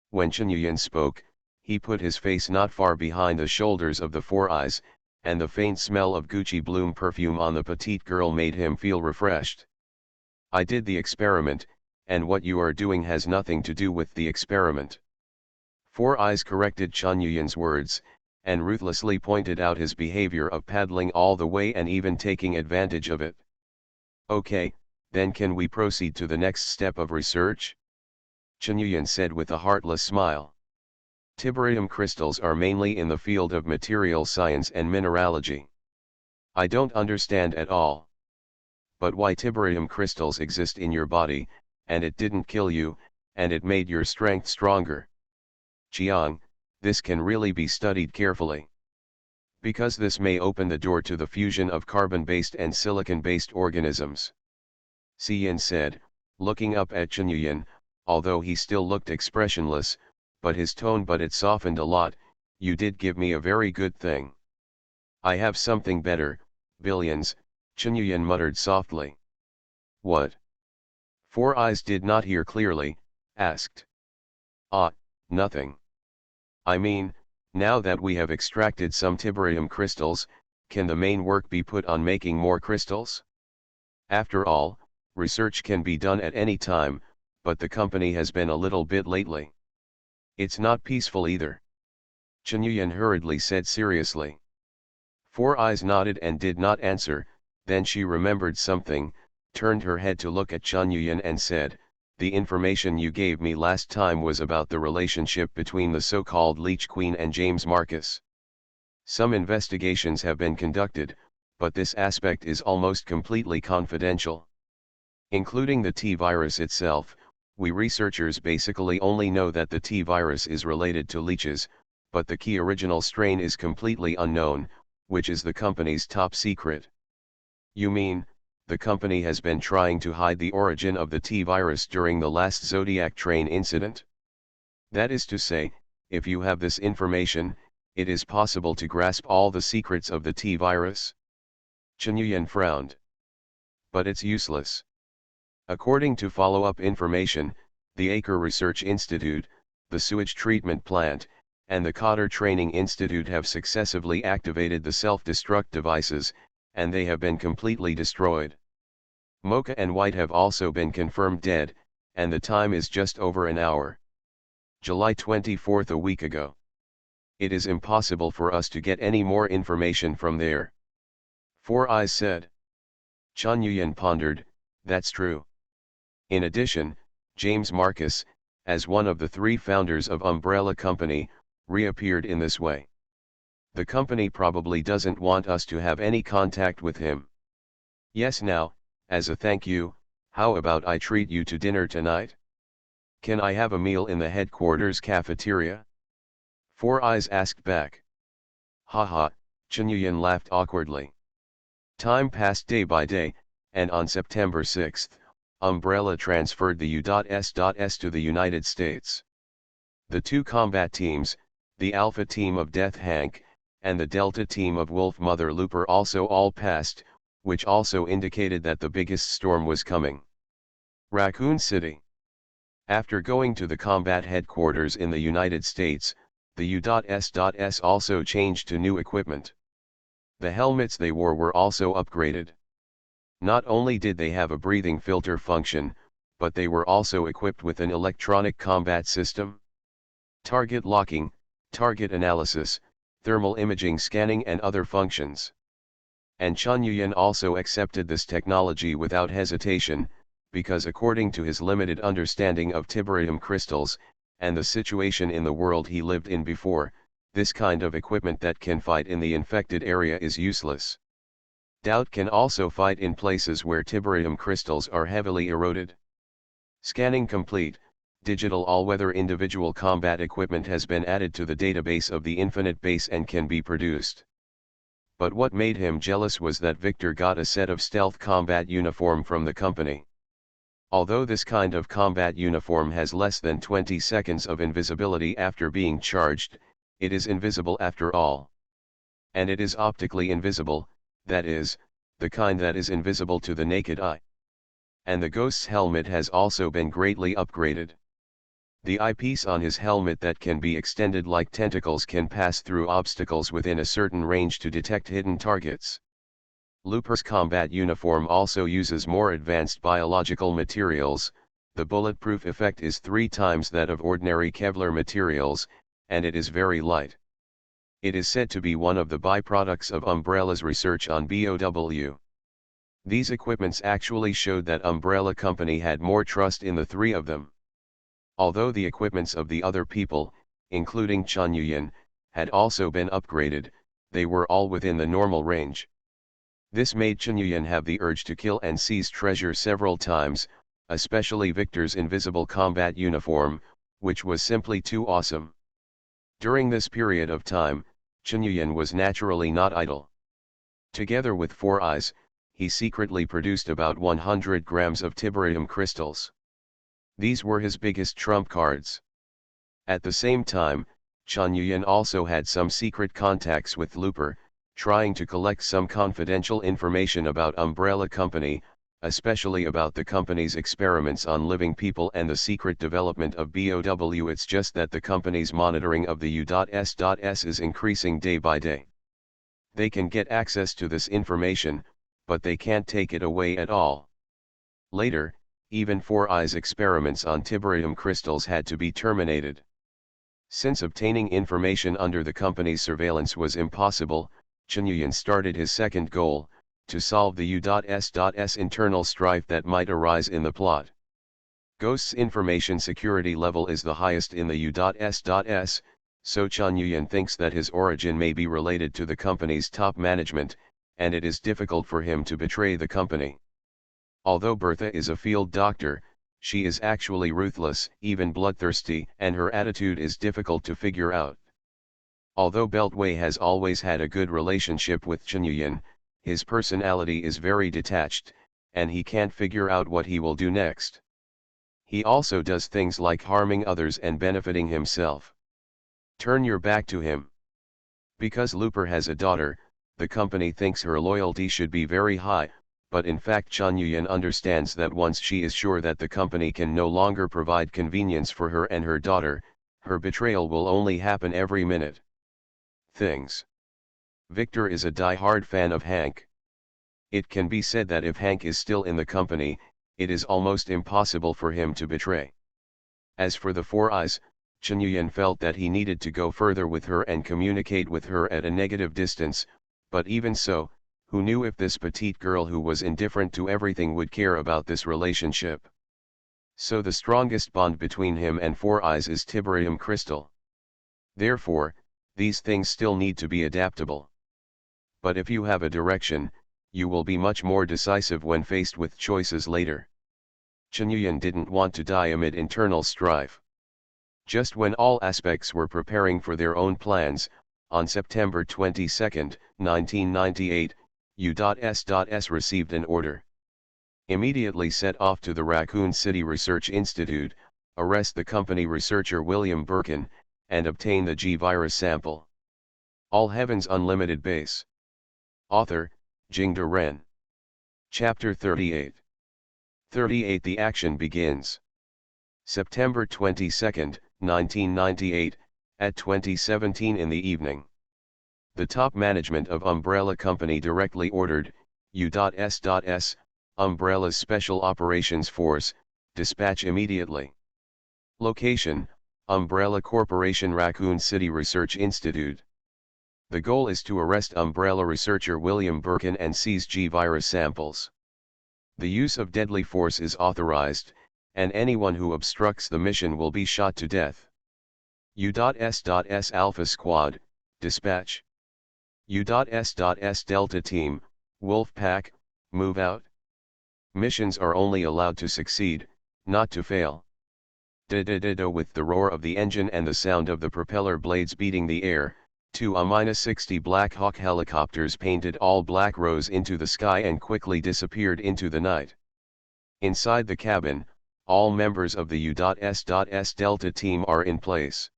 When Chinyan spoke, he put his face not far behind the shoulders of the Four Eyes, and the faint smell of Gucci Bloom perfume on the petite girl made him feel refreshed. I did the experiment, and what you are doing has nothing to do with the experiment. Four Eyes corrected Chinyan's words, and ruthlessly pointed out his behavior of paddling all the way and even taking advantage of it. Okay, then can we proceed to the next step of research? Chinyan said with a heartless smile. Tiberium crystals are mainly in the field of material science and mineralogy. I don't understand at all. But why tiberium crystals exist in your body, and it didn't kill you, and it made your strength stronger. Chiang, this can really be studied carefully. because this may open the door to the fusion of carbon-based and silicon-based organisms. Xian said, looking up at Chunyuan, although he still looked expressionless, but his tone it softened a lot. You did give me a very good thing. I have something better, billions, Chunyuan muttered softly. What? Four Eyes did not hear clearly, asked. Ah, nothing. I mean, now that we have extracted some tiberium crystals, can the main work be put on making more crystals? After all, research can be done at any time, but the company has been a little bit lately. It's not peaceful either. Chunyuan hurriedly said seriously. Four Eyes nodded and did not answer, then she remembered something, turned her head to look at Chunyuan and said, the information you gave me last time was about the relationship between the so-called Leech Queen and James Marcus. Some investigations have been conducted, but this aspect is almost completely confidential. Including the T-virus itself, we researchers basically only know that the T-virus is related to leeches, but the key original strain is completely unknown, which is the company's top secret. You mean, the company has been trying to hide the origin of the T-virus during the last Zodiac train incident? That is to say, if you have this information, it is possible to grasp all the secrets of the T-virus? Chunyuan frowned. But it's useless. According to follow-up information, the Acre Research Institute, the sewage treatment plant, and the Cotter Training Institute have successively activated the self-destruct devices, and they have been completely destroyed. Mocha and White have also been confirmed dead, and the time is just over an hour. July 24th, a week ago. It is impossible for us to get any more information from there. Four Eyes said. Chunyuan pondered, that's true. In addition, James Marcus, as one of the three founders of Umbrella Company, reappeared in this way. The company probably doesn't want us to have any contact with him. Yes, now, as a thank you, how about I treat you to dinner tonight? Can I have a meal in the headquarters cafeteria? Four Eyes asked back. Haha, Chunyuan laughed awkwardly. Time passed day by day, and on September 6th, Umbrella transferred the U.S.S to the United States. The two combat teams, the Alpha team of Death Hank, and the Delta team of Wolf Mother Looper also all passed, which also indicated that the biggest storm was coming. Raccoon City. After going to the combat headquarters in the United States, the U.S.S also changed to new equipment. The helmets they wore were also upgraded. Not only did they have a breathing filter function, but they were also equipped with an electronic combat system. Target locking, target analysis, thermal imaging scanning and other functions. And Chunyuan also accepted this technology without hesitation, because according to his limited understanding of tiberium crystals, and the situation in the world he lived in before, this kind of equipment that can fight in the infected area is useless. Doubt can also fight in places where tiberium crystals are heavily eroded. Scanning complete. Digital all-weather individual combat equipment has been added to the database of the Infinite Base and can be produced. But what made him jealous was that Victor got a set of stealth combat uniform from the company. Although this kind of combat uniform has less than 20 seconds of invisibility after being charged, it is invisible after all. And it is optically invisible, that is, the kind that is invisible to the naked eye. And the Ghost's helmet has also been greatly upgraded. The eyepiece on his helmet that can be extended like tentacles can pass through obstacles within a certain range to detect hidden targets. Looper's combat uniform also uses more advanced biological materials. The bulletproof effect is 3 times that of ordinary Kevlar materials, and it is very light. It is said to be one of the byproducts of Umbrella's research on BOW. These equipments actually showed that Umbrella Company had more trust in the 3 of them. Although the equipments of the other people, including Chunyuan, had also been upgraded, they were all within the normal range. This made Chunyuan have the urge to kill and seize treasure several times, especially Victor's invisible combat uniform, which was simply too awesome. During this period of time, Nguyen was naturally not idle. Together with Four Eyes, he secretly produced about 100 grams of tiberium crystals. These were his biggest trump cards. At the same time, Nguyen also had some secret contacts with Looper, trying to collect some confidential information about Umbrella Company, especially about the company's experiments on living people and the secret development of BOW. It's just that the company's monitoring of the U.S.S is increasing day by day. They can get access to this information, but they can't take it away at all. Later, even Four Eyes' experiments on tiberium crystals had to be terminated. Since obtaining information under the company's surveillance was impossible, Nguyen started his second goal, to solve the U.S.S internal strife that might arise in the plot. Ghost's information security level is the highest in the U.S.S, so Nguyen thinks that his origin may be related to the company's top management, and it is difficult for him to betray the company. Although Bertha is a field doctor, she is actually ruthless, even bloodthirsty, and her attitude is difficult to figure out. Although Beltway has always had a good relationship with Nguyen, his personality is very detached, and he can't figure out what he will do next. He also does things like harming others and benefiting himself. Turn your back to him. Because Looper has a daughter, the company thinks her loyalty should be very high, but in fact Nguyen understands that once she is sure that the company can no longer provide convenience for her and her daughter, her betrayal will only happen every minute. Things. Victor is a die-hard fan of Hank. It can be said that if Hank is still in the company, it is almost impossible for him to betray. As for the Four Eyes, Nguyen felt that he needed to go further with her and communicate with her at a negative distance, but even so, who knew if this petite girl who was indifferent to everything would care about this relationship? So the strongest bond between him and Four Eyes is tiberium crystal. Therefore, these things still need to be adaptable. But if you have a direction, you will be much more decisive when faced with choices later. Nguyen didn't want to die amid internal strife. Just when all aspects were preparing for their own plans, on September 22, 1998, U.S.S received an order. Immediately set off to the Raccoon City Research Institute, arrest the company researcher William Birkin, and obtain the G-virus sample. All Heavens Unlimited Base. Author, Jingde Ren. Chapter 38. 38 The action begins. September 22, 1998, at 2017 in the evening. The top management of Umbrella Company directly ordered, U.S.S, Umbrella's Special Operations Force, dispatch immediately. Location, Umbrella Corporation Raccoon City Research Institute. The goal is to arrest Umbrella researcher William Birkin and seize G-virus samples. The use of deadly force is authorized, and anyone who obstructs the mission will be shot to death. U.S.S Alpha Squad, dispatch. U.S.S Delta Team, Wolf Pack, move out. Missions are only allowed to succeed, not to fail. Da-da-da-da. With the roar of the engine and the sound of the propeller blades beating the air, 2 A-60 Black Hawk helicopters painted all black rose into the sky and quickly disappeared into the night. Inside the cabin, all members of the U.S.S Delta team are in place.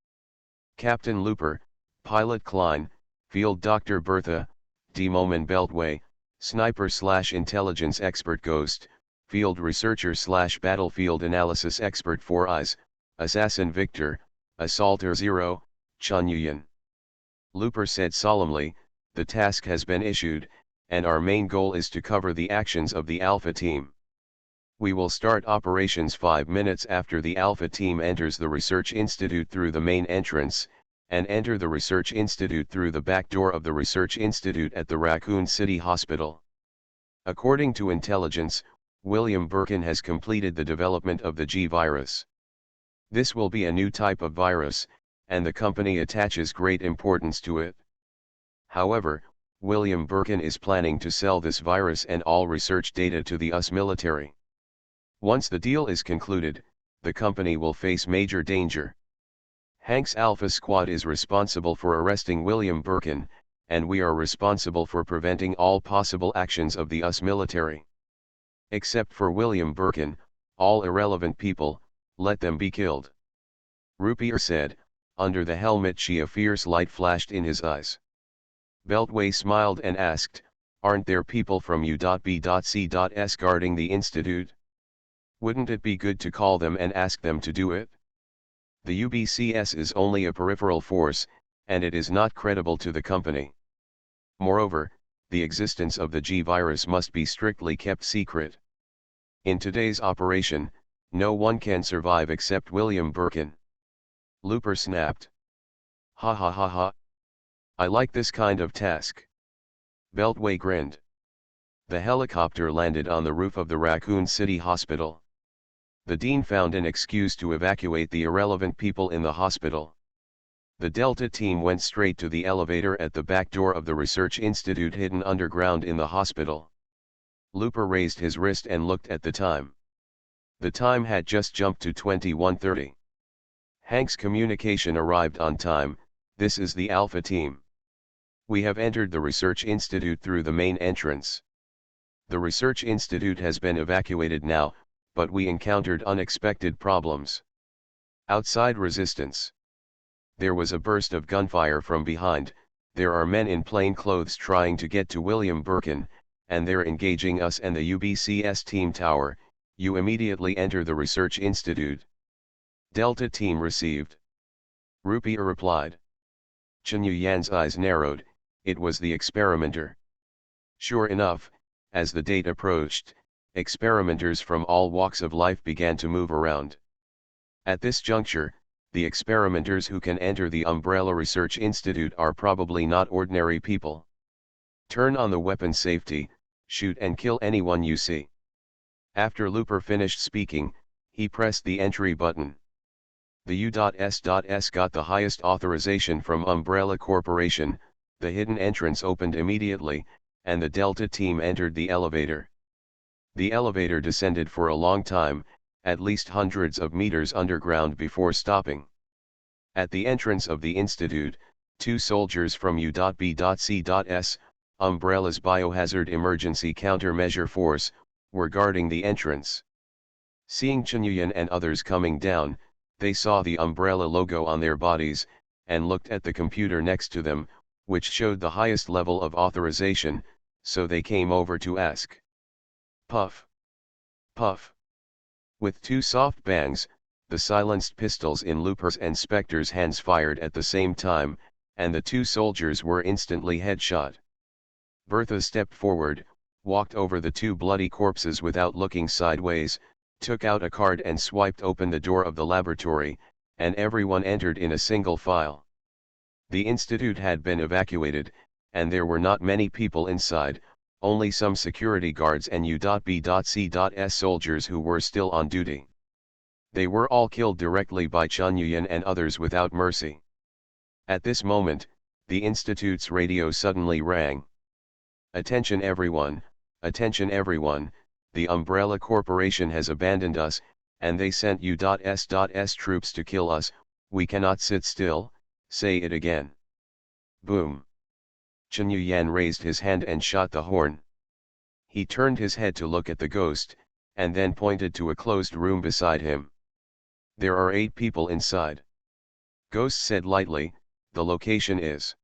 Captain Looper, Pilot Klein, Field Dr. Bertha, D-Moman Beltway, Sniper/Intelligence Expert Ghost, Field Researcher/Battlefield Analysis Expert Four Eyes, Assassin Victor, Assaulter Zero, Nguyen. Looper said solemnly, "The task has been issued, and our main goal is to cover the actions of the Alpha team. We will start operations 5 minutes after the Alpha team enters the Research Institute through the main entrance, and enter the Research Institute through the back door of the Research Institute at the Raccoon City Hospital." According to intelligence, William Birkin has completed the development of the G-virus. This will be a new type of virus, and the company attaches great importance to it. However, William Birkin is planning to sell this virus and all research data to the US military. Once the deal is concluded, the company will face major danger. Hank's Alpha Squad is responsible for arresting William Birkin, and we are responsible for preventing all possible actions of the US military. Except for William Birkin, all irrelevant people, let them be killed. Rupier said, under the helmet a fierce light flashed in his eyes. Beltway smiled and asked, aren't there people from U.B.C.S guarding the institute? Wouldn't it be good to call them and ask them to do it? The UBCS is only a peripheral force, and it is not credible to the company. Moreover, the existence of the G virus must be strictly kept secret. In today's operation, no one can survive except William Birkin. Looper snapped. Ha ha ha ha. I like this kind of task. Beltway grinned. The helicopter landed on the roof of the Raccoon City Hospital. The dean found an excuse to evacuate the irrelevant people in the hospital. The Delta team went straight to the elevator at the back door of the research institute hidden underground in the hospital. Looper raised his wrist and looked at the time. The time had just jumped to 21:30. Hank's communication arrived on time. This is the Alpha team. We have entered the research institute through the main entrance. The research institute has been evacuated now, but we encountered unexpected problems. Outside resistance. There was a burst of gunfire from behind. There are men in plain clothes trying to get to William Birkin, and they're engaging us and the UBCS team tower. You immediately enter the research institute. Delta team received. Rupier replied. Chenyu Yan's eyes narrowed. It was the experimenter. Sure enough, as the date approached, experimenters from all walks of life began to move around. At this juncture, the experimenters who can enter the Umbrella Research Institute are probably not ordinary people. Turn on the weapon safety, shoot and kill anyone you see. After Looper finished speaking, he pressed the entry button. The U.S. got the highest authorization from Umbrella Corporation. The hidden entrance opened immediately, and the Delta team entered the elevator. The elevator descended for a long time, at least hundreds of meters underground before stopping. At the entrance of the institute, two soldiers from U.B.C.S, Umbrella's Biohazard Emergency Countermeasure Force, were guarding the entrance. Seeing Chenyuyan and others coming down, they saw the Umbrella logo on their bodies, and looked at the computer next to them, which showed the highest level of authorization, so they came over to ask. Puff. Puff. With two soft bangs, the silenced pistols in Looper's and Spectre's hands fired at the same time, and the two soldiers were instantly headshot. Bertha stepped forward, walked over the two bloody corpses without looking sideways, took out a card and swiped open the door of the laboratory, and everyone entered in a single file. The institute had been evacuated, and there were not many people inside, only some security guards and U.B.C.S soldiers who were still on duty. They were all killed directly by Chenyuyan and others without mercy. At this moment, the institute's radio suddenly rang. Attention everyone, the Umbrella Corporation has abandoned us, and they sent U.S troops to kill us. We cannot sit still. Say it again. Boom. Chenyuyan raised his hand and shot the horn. He turned his head to look at the ghost, and then pointed to a closed room beside him. There are 8 people inside. Ghost said lightly, the location is.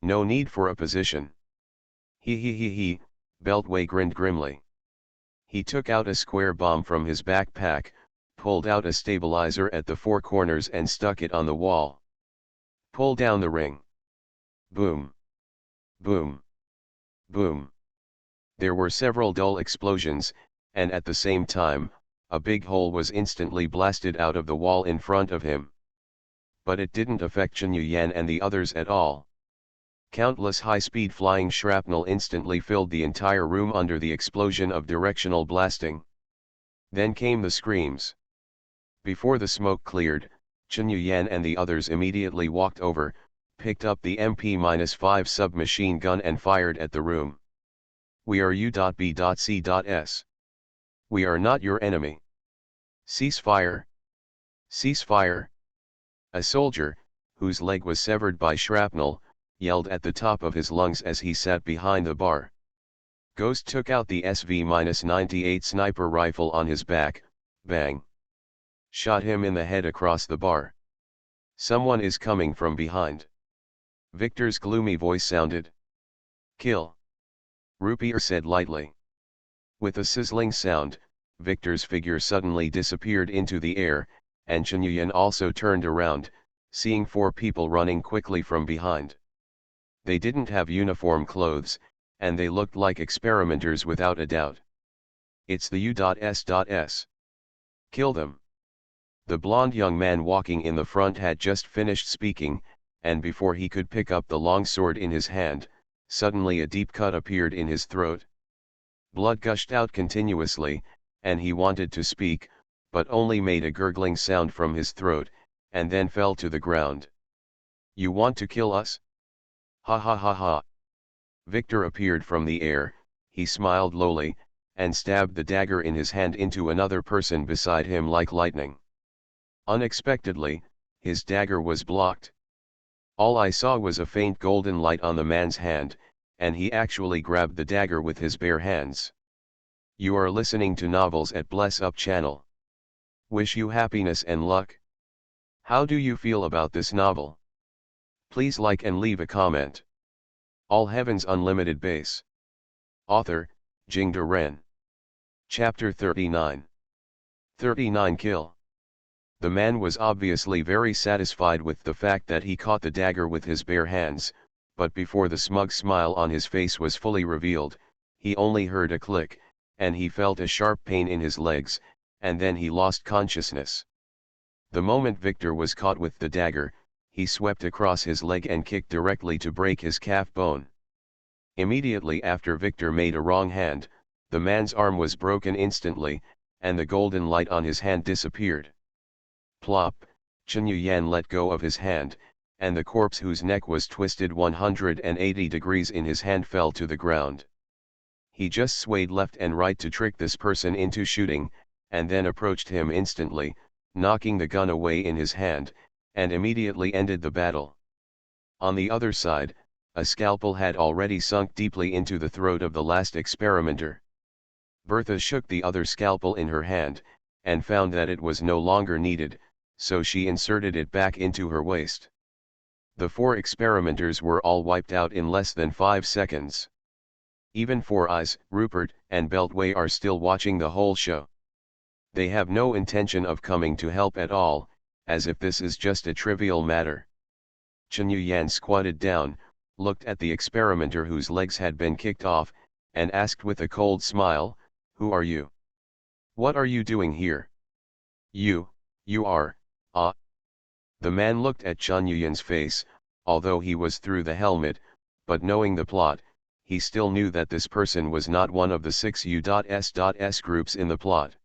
No need for a position. He, Beltway grinned grimly. He took out a square bomb from his backpack, pulled out a stabilizer at the 4 corners and stuck it on the wall. Pull down the ring. Boom. Boom. Boom. There were several dull explosions, and at the same time, a big hole was instantly blasted out of the wall in front of him. But it didn't affect Chenyuyan and the others at all. Countless high-speed flying shrapnel instantly filled the entire room under the explosion of directional blasting. Then came the screams. Before the smoke cleared, Chenyuyan and the others immediately walked over, picked up the MP-5 submachine gun and fired at the room. We are U.B.C.S. We are not your enemy. Cease fire. Cease fire. A soldier, whose leg was severed by shrapnel, yelled at the top of his lungs as he sat behind the bar. Ghost took out the SV-98 sniper rifle on his back, bang. Shot him in the head across the bar. Someone is coming from behind. Victor's gloomy voice sounded. Kill. Rupier said lightly. With a sizzling sound, Victor's figure suddenly disappeared into the air, and Chen Yuyan also turned around, seeing 4 people running quickly from behind. They didn't have uniform clothes, and they looked like experimenters without a doubt. It's the U.S.S. Kill them. The blond young man walking in the front had just finished speaking, and before he could pick up the long sword in his hand, suddenly a deep cut appeared in his throat. Blood gushed out continuously, and he wanted to speak, but only made a gurgling sound from his throat, and then fell to the ground. You want to kill us? Ha ha ha ha. Victor appeared from the air, he smiled lowly, and stabbed the dagger in his hand into another person beside him like lightning. Unexpectedly, his dagger was blocked. All I saw was a faint golden light on the man's hand, and he actually grabbed the dagger with his bare hands. You are listening to Novels at Bless Up channel. Wish you happiness and luck. How do you feel about this novel? Please like and leave a comment. All Heavens Unlimited Base. Author, Jingde Ren. Chapter 39. 39 Kill. The man was obviously very satisfied with the fact that he caught the dagger with his bare hands, but before the smug smile on his face was fully revealed, he only heard a click, and he felt a sharp pain in his legs, and then he lost consciousness. The moment Victor was caught with the dagger, he swept across his leg and kicked directly to break his calf bone. Immediately after Victor made a wrong hand, the man's arm was broken instantly, and the golden light on his hand disappeared. Plop, Chen Yuyan let go of his hand, and the corpse whose neck was twisted 180 degrees in his hand fell to the ground. He just swayed left and right to trick this person into shooting, and then approached him instantly, knocking the gun away in his hand, and immediately ended the battle. On the other side, a scalpel had already sunk deeply into the throat of the last experimenter. Bertha shook the other scalpel in her hand, and found that it was no longer needed, so she inserted it back into her waist. The 4 experimenters were all wiped out in less than 5 seconds. Even Four Eyes, Rupert, and Beltway are still watching the whole show. They have no intention of coming to help at all, as if this is just a trivial matter. Chen Yuyan squatted down, looked at the experimenter whose legs had been kicked off, and asked with a cold smile, "Who are you? What are you doing here?" You are, The man looked at Chen Yuyan's face, although he was through the helmet, but knowing the plot, he still knew that this person was not one of the 6 U.S.S groups in the plot.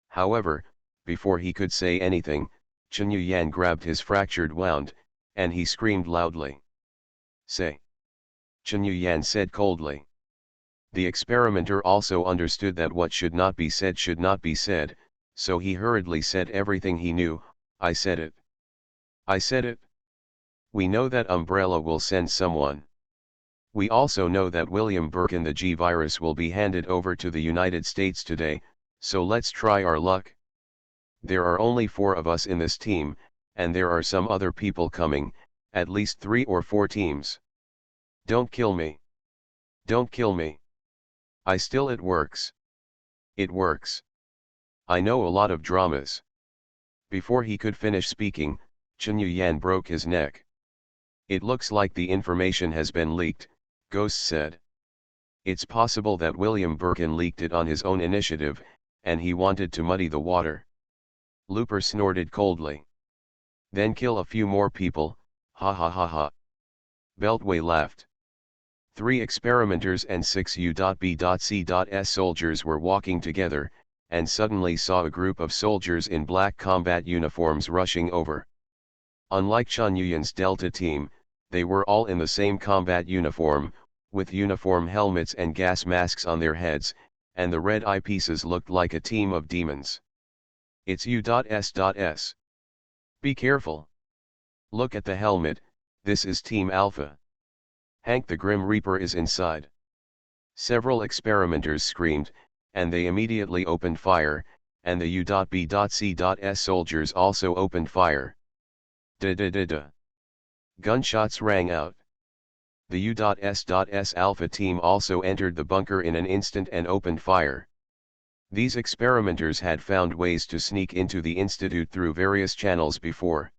However, before he could say anything, Chen Yuyan grabbed his fractured wound, and he screamed loudly. Say. Chen Yuyan said coldly. The experimenter also understood that what should not be said, so he hurriedly said everything he knew. I said it. I said it. We know that Umbrella will send someone. We also know that William Birkin the G-Virus will be handed over to the United States today, so let's try our luck. There are only 4 of us in this team, and there are some other people coming, at least 3 or 4 teams. Don't kill me. Don't kill me. It works. It works. I know a lot of dramas. Before he could finish speaking, Chen Yuyan broke his neck. It looks like the information has been leaked, Ghost said. It's possible that William Birkin leaked it on his own initiative, and he wanted to muddy the water. Looper snorted coldly. Then kill a few more people, ha ha ha ha. Beltway laughed. 3 experimenters and 6 U.B.C.S soldiers were walking together, and suddenly saw a group of soldiers in black combat uniforms rushing over. Unlike Chen Yuyan's Delta team, they were all in the same combat uniform, with uniform helmets and gas masks on their heads, and the red eyepieces looked like a team of demons. It's U.S.S. Be careful. Look at the helmet, this is Team Alpha. Hank the Grim Reaper is inside. Several experimenters screamed, and they immediately opened fire, and the U.B.C.S soldiers also opened fire. Da-da-da-da. Gunshots rang out. The U.S.S Alpha team also entered the bunker in an instant and opened fire. These experimenters had found ways to sneak into the institute through various channels before.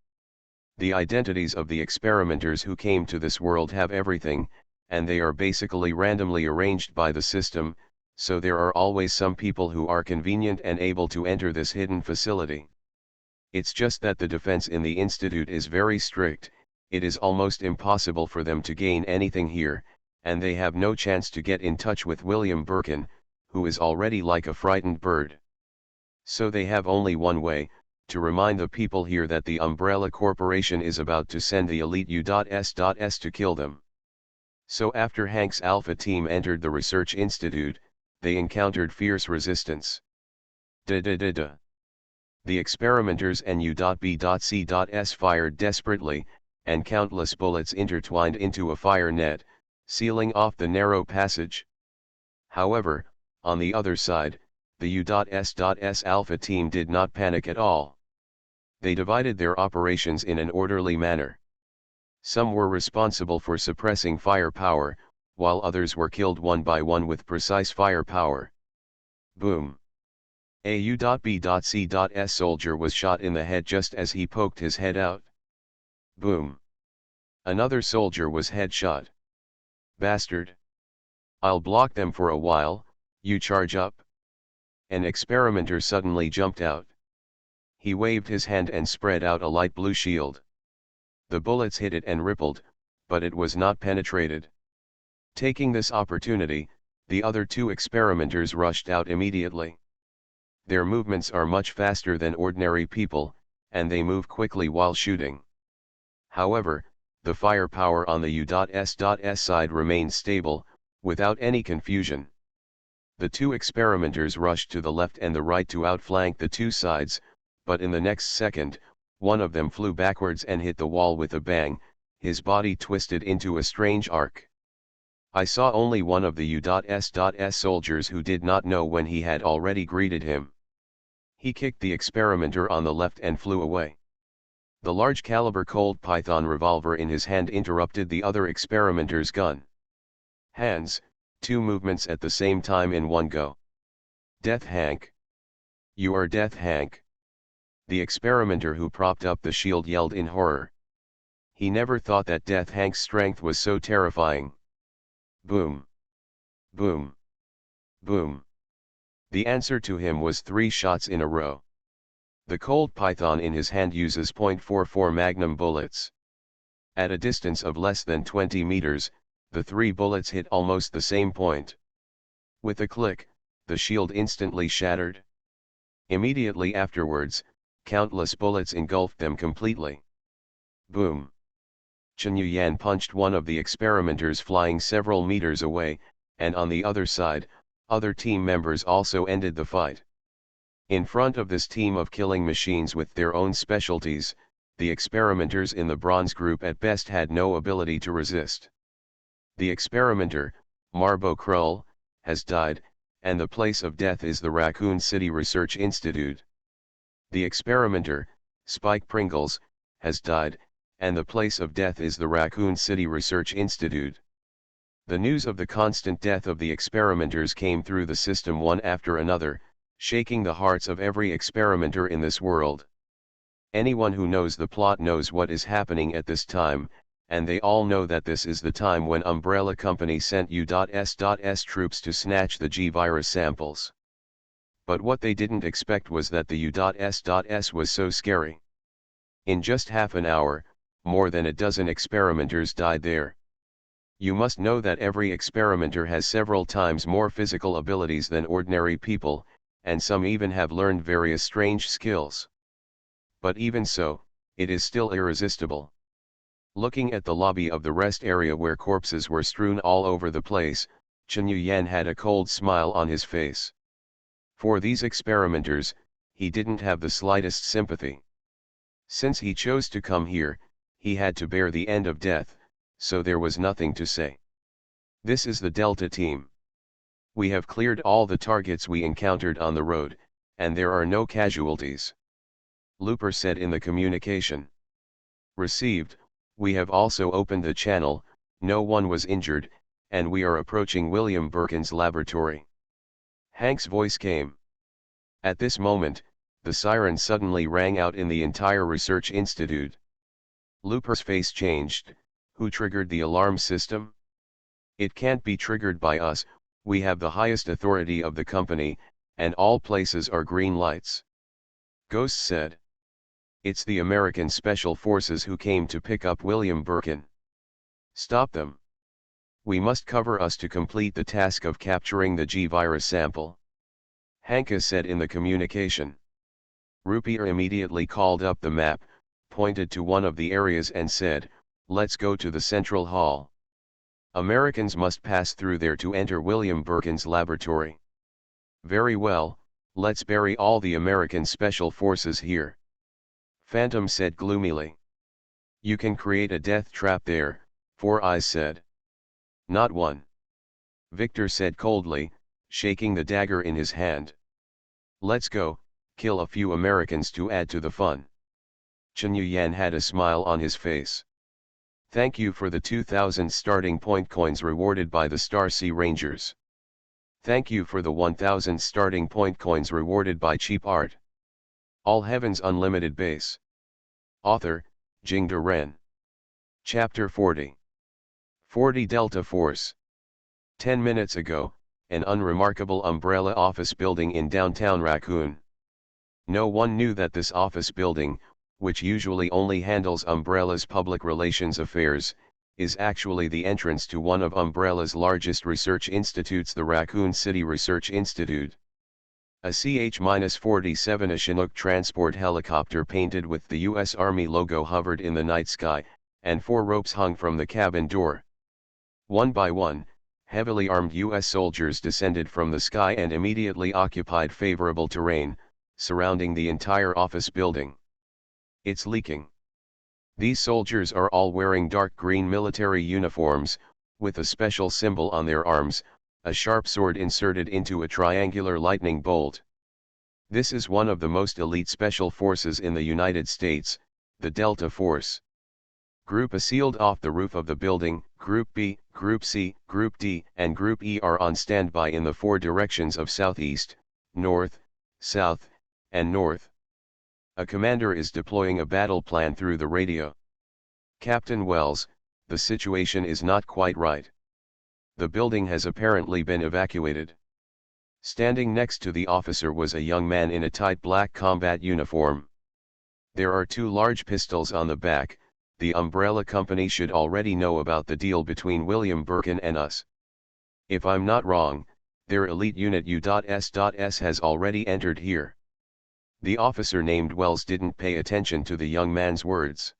The identities of the experimenters who came to this world have everything, and they are basically randomly arranged by the system, so there are always some people who are convenient and able to enter this hidden facility. It's just that the defense in the institute is very strict, it is almost impossible for them to gain anything here, and they have no chance to get in touch with William Birkin, who is already like a frightened bird. So they have only one way, to remind the people here that the Umbrella Corporation is about to send the elite U.S.S to kill them. So after Hank's Alpha team entered the research institute, they encountered fierce resistance. Da-da-da-da. The experimenters and U.B.C.S fired desperately, and countless bullets intertwined into a fire net, sealing off the narrow passage. However, on the other side, the U.S.S Alpha team did not panic at all. They divided their operations in an orderly manner. Some were responsible for suppressing firepower, while others were killed one by one with precise firepower. Boom. A U.B.C.S soldier was shot in the head just as he poked his head out. Boom. Another soldier was headshot. Bastard. I'll block them for a while, you charge up. An experimenter suddenly jumped out. He waved his hand and spread out a light blue shield. The bullets hit it and rippled, but it was not penetrated. Taking this opportunity, the other two experimenters rushed out immediately. Their movements are much faster than ordinary people, and they move quickly while shooting. However, the firepower on the U.S.S side remained stable, without any confusion. The two experimenters rushed to the left and the right to outflank the two sides, but in the next second, one of them flew backwards and hit the wall with a bang, his body twisted into a strange arc. I saw only one of the U.S.S soldiers who did not know when he had already greeted him. He kicked the experimenter on the left and flew away. The large caliber Colt Python revolver in his hand interrupted the other experimenter's gun. Hands, two movements at the same time in one go. Death Hank. You are Death Hank. The experimenter who propped up the shield yelled in horror. He never thought that Death Hank's strength was so terrifying. Boom. Boom. Boom. The answer to him was 3 shots in a row. The Colt Python in his hand uses .44 Magnum bullets. At a distance of less than 20 meters, the 3 bullets hit almost the same point. With a click, the shield instantly shattered. Immediately afterwards, countless bullets engulfed them completely. Boom. Chen Yuyan punched one of the experimenters flying several meters away, and on the other side, other team members also ended the fight. In front of this team of killing machines with their own specialties, the experimenters in the bronze group at best had no ability to resist. The experimenter, Marbo Krull, has died, and the place of death is the Raccoon City Research Institute. The experimenter, Spike Pringles, has died, and the place of death is the Raccoon City Research Institute. The news of the constant death of the experimenters came through the system one after another, shaking the hearts of every experimenter in this world. Anyone who knows the plot knows what is happening at this time, and they all know that this is the time when Umbrella Company sent U.S.S troops to snatch the G-virus samples. But what they didn't expect was that the U.S.S was so scary. In just half an hour, more than a dozen experimenters died there. You must know that every experimenter has several times more physical abilities than ordinary people, and some even have learned various strange skills. But even so, it is still irresistible. Looking at the lobby of the rest area where corpses were strewn all over the place, Chen Yuyan had a cold smile on his face. For these experimenters, he didn't have the slightest sympathy. Since he chose to come here, he had to bear the end of death, so there was nothing to say. This is the Delta team. We have cleared all the targets we encountered on the road, and there are no casualties. Looper said in the communication. Received, we have also opened the channel, no one was injured, and we are approaching William Birkin's laboratory. Hank's voice came. At this moment, the siren suddenly rang out in the entire research institute. Looper's face changed. Who triggered the alarm system? It can't be triggered by us, we have the highest authority of the company, and all places are green lights. Ghost said. It's the American Special Forces who came to pick up William Birkin. Stop them. We must cover us to complete the task of capturing the G-virus sample. Hanka said in the communication. Rupier immediately called up the map, pointed to one of the areas and said, let's go to the central hall. Americans must pass through there to enter William Birkin's laboratory. Very well, let's bury all the American Special Forces here. Phantom said gloomily. You can create a death trap there, Four Eyes said. Not one. Victor said coldly, shaking the dagger in his hand. Let's go, kill a few Americans to add to the fun. Chen Yuyan had a smile on his face. Thank you for the 2,000 starting point coins rewarded by the Star Sea Rangers. Thank you for the 1,000 starting point coins rewarded by Cheap Art. All Heavens Unlimited Base. Author, Jingde Ren. Chapter 40. 40 Delta Force. 10 minutes ago, an unremarkable umbrella office building in downtown Raccoon. No one knew that this office building, which usually only handles Umbrella's public relations affairs, is actually the entrance to one of Umbrella's largest research institutes, the Raccoon City Research Institute. A CH-47, a Chinook transport helicopter painted with the U.S. Army logo, hovered in the night sky, and 4 ropes hung from the cabin door. One by one, heavily armed U.S. soldiers descended from the sky and immediately occupied favorable terrain, surrounding the entire office building. It's leaking. These soldiers are all wearing dark green military uniforms, with a special symbol on their arms, a sharp sword inserted into a triangular lightning bolt. This is one of the most elite special forces in the United States, the Delta Force. Group A sealed off the roof of the building, Group B, Group C, Group D, and Group E are on standby in the 4 directions of southeast, north, south, and north. A commander is deploying a battle plan through the radio. Captain Wells, the situation is not quite right. The building has apparently been evacuated. Standing next to the officer was a young man in a tight black combat uniform. There are 2 large pistols on the back. The Umbrella Company should already know about the deal between William Birkin and us. If I'm not wrong, their elite unit U.S.S has already entered here. The officer named Wells didn't pay attention to the young man's words.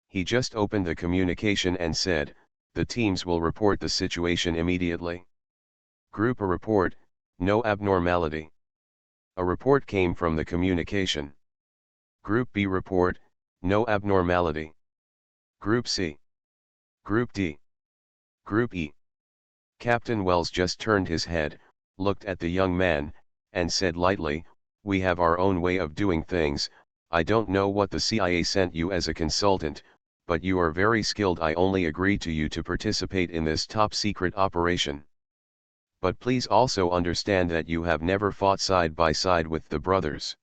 He just opened the communication and said, the teams will report the situation immediately. Group A report, no abnormality. A report came from the communication. Group B report, no abnormality. Group C. Group D. Group E. Captain Wells just turned his head, looked at the young man, and said lightly, we have our own way of doing things. I don't know what the CIA sent you as a consultant, but you are very skilled. I only agreed to you to participate in this top secret operation. But please also understand that you have never fought side by side with the brothers.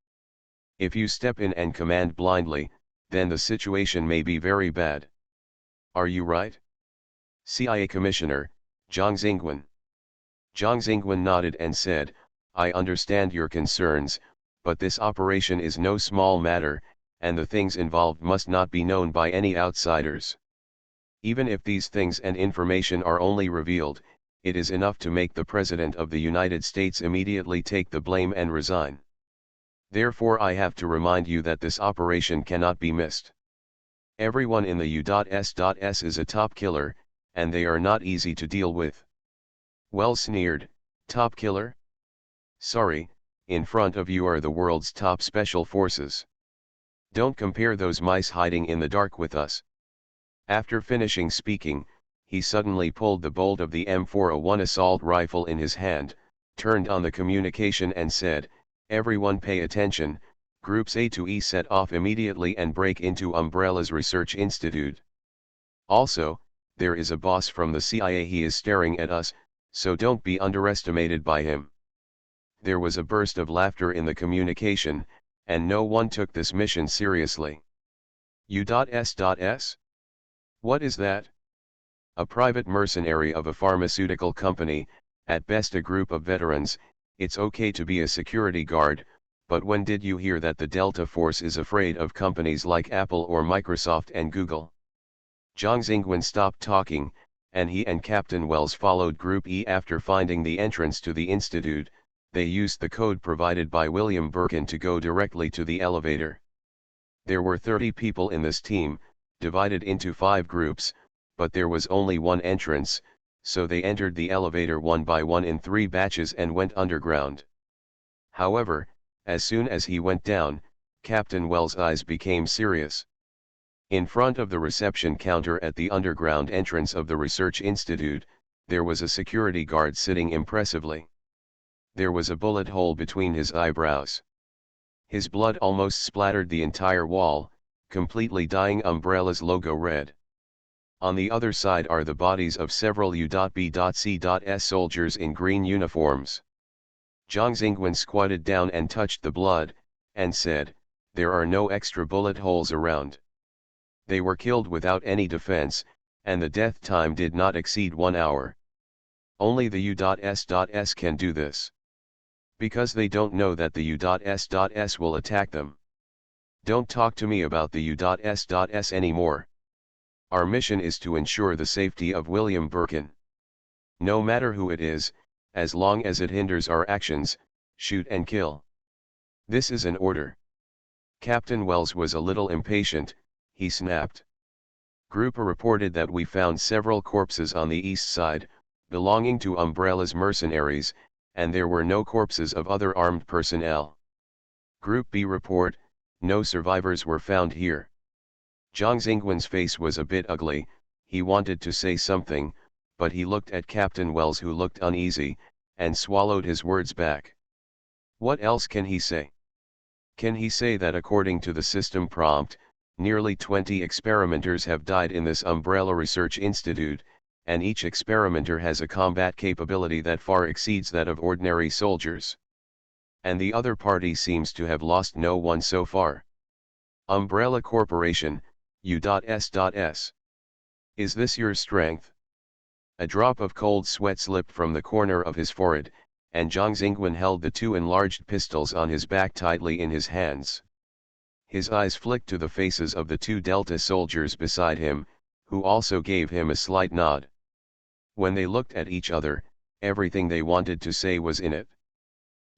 If you step in and command blindly, then the situation may be very bad. Are you right? CIA Commissioner, Zhang Xingwen. Zhang Xingwen nodded and said, I understand your concerns, but this operation is no small matter, and the things involved must not be known by any outsiders. Even if these things and information are only revealed, it is enough to make the President of the United States immediately take the blame and resign. Therefore I have to remind you that this operation cannot be missed. Everyone in the U.S.S is a top killer, and they are not easy to deal with. Wells sneered, top killer? Sorry, in front of you are the world's top special forces. Don't compare those mice hiding in the dark with us. After finishing speaking, he suddenly pulled the bolt of the M401 assault rifle in his hand, turned on the communication and said, "Everyone pay attention, Groups A to E set off immediately and break into Umbrella's research institute. Also, there is a boss from the CIA, he is staring at us, so don't be underestimated by him." There was a burst of laughter in the communication, and no one took this mission seriously. U.S.S? What is that? A private mercenary of a pharmaceutical company, at best a group of veterans. It's okay to be a security guard, but when did you hear that the Delta Force is afraid of companies like Apple or Microsoft and Google? Zhang Xingwen stopped talking, and he and Captain Wells followed Group E. After finding the entrance to the institute, they used the code provided by William Birkin to go directly to the elevator. There were 30 people in this team, divided into 5 groups, but there was only one entrance, so they entered the elevator one by one in 3 batches and went underground. However, as soon as he went down, Captain Wells' eyes became serious. In front of the reception counter at the underground entrance of the Research Institute, there was a security guard sitting impressively. There was a bullet hole between his eyebrows. His blood almost splattered the entire wall, completely dyeing Umbrella's logo red. On the other side are the bodies of several U.B.C.S soldiers in green uniforms. Zhang Xingwen squatted down and touched the blood, and said, "There are no extra bullet holes around. They were killed without any defense, and the death time did not exceed 1 hour. Only the U.S.S can do this. Because they don't know that the U.S.S will attack them. Don't talk to me about the U.S.S anymore. Our mission is to ensure the safety of William Birkin. No matter who it is, as long as it hinders our actions, shoot and kill. This is an order." Captain Wells was a little impatient. He snapped. "Group A reported that we found several corpses on the east side, belonging to Umbrella's mercenaries, and there were no corpses of other armed personnel. Group B report, no survivors were found here." Zhang Xingwen's face was a bit ugly. He wanted to say something, but he looked at Captain Wells, who looked uneasy, and swallowed his words back. What else can he say? Can he say that according to the system prompt, nearly 20 experimenters have died in this Umbrella Research Institute, and each experimenter has a combat capability that far exceeds that of ordinary soldiers? And the other party seems to have lost no one so far. Umbrella Corporation, U.S.S. Is this your strength? A drop of cold sweat slipped from the corner of his forehead, and Zhang Xingwen held the 2 enlarged pistols on his back tightly in his hands. His eyes flicked to the faces of the 2 Delta soldiers beside him, who also gave him a slight nod. When they looked at each other, everything they wanted to say was in it.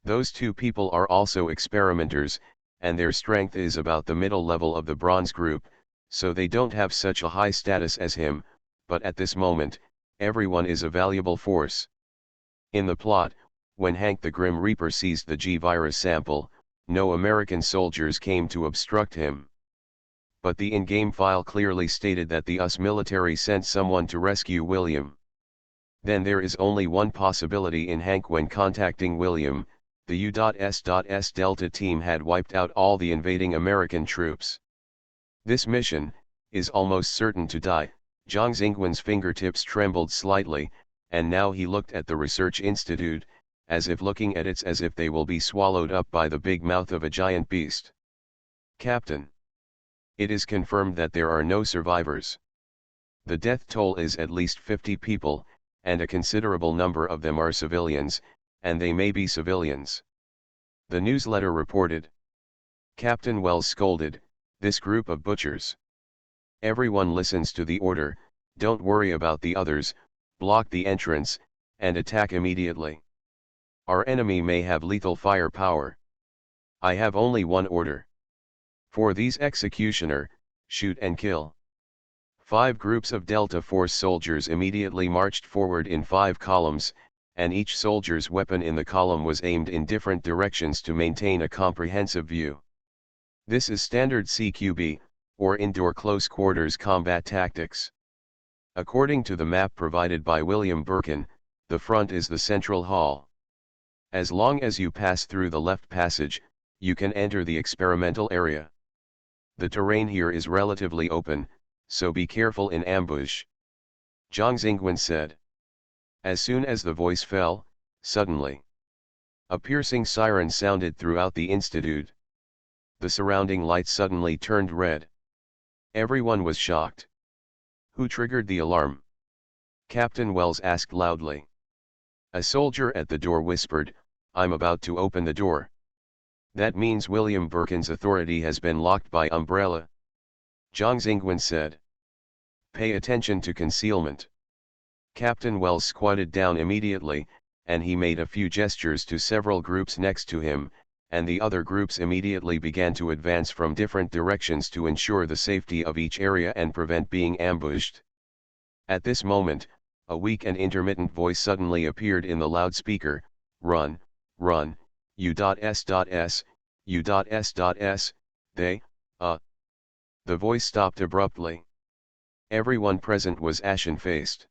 Those 2 people are also experimenters, and their strength is about the middle level of the bronze group, so they don't have such a high status as him, but at this moment, everyone is a valuable force. In the plot, when Hank the Grim Reaper seized the G-virus sample, no American soldiers came to obstruct him. But the in-game file clearly stated that the US military sent someone to rescue William. Then there is only one possibility in Hank when contacting William: the U.S.S Delta team had wiped out all the invading American troops. This mission is almost certain to die. Zhang Xingwen's fingertips trembled slightly, and now he looked at the Research Institute, as if looking at it as if they will be swallowed up by the big mouth of a giant beast. "Captain, it is confirmed that there are no survivors. The death toll is at least 50 people, and a considerable number of them are civilians, and they may be civilians," the newsletter reported. Captain Wells scolded, "This group of butchers. Everyone listens to the order, don't worry about the others, block the entrance, and attack immediately. Our enemy may have lethal firepower. I have only one order. For these executioner, shoot and kill." 5 groups of Delta Force soldiers immediately marched forward in 5 columns, and each soldier's weapon in the column was aimed in different directions to maintain a comprehensive view. This is standard CQB, or indoor close quarters combat tactics. According to the map provided by William Birkin, the front is the central hall. As long as you pass through the left passage, you can enter the experimental area. The terrain here is relatively open, so be careful in ambush. Zhang Xingwen said. As soon as the voice fell, suddenly, a piercing siren sounded throughout the institute. The surrounding lights suddenly turned red. Everyone was shocked. Who triggered the alarm? Captain Wells asked loudly. A soldier at the door whispered, I'm about to open the door. That means William Birkin's authority has been locked by Umbrella. Zhang Xingwen said. Pay attention to concealment. Captain Wells squatted down immediately, and he made a few gestures to several groups next to him, and the other groups immediately began to advance from different directions to ensure the safety of each area and prevent being ambushed. At this moment, a weak and intermittent voice suddenly appeared in the loudspeaker, run, run, U.S.S, U.S.S, they. The voice stopped abruptly. Everyone present was ashen-faced.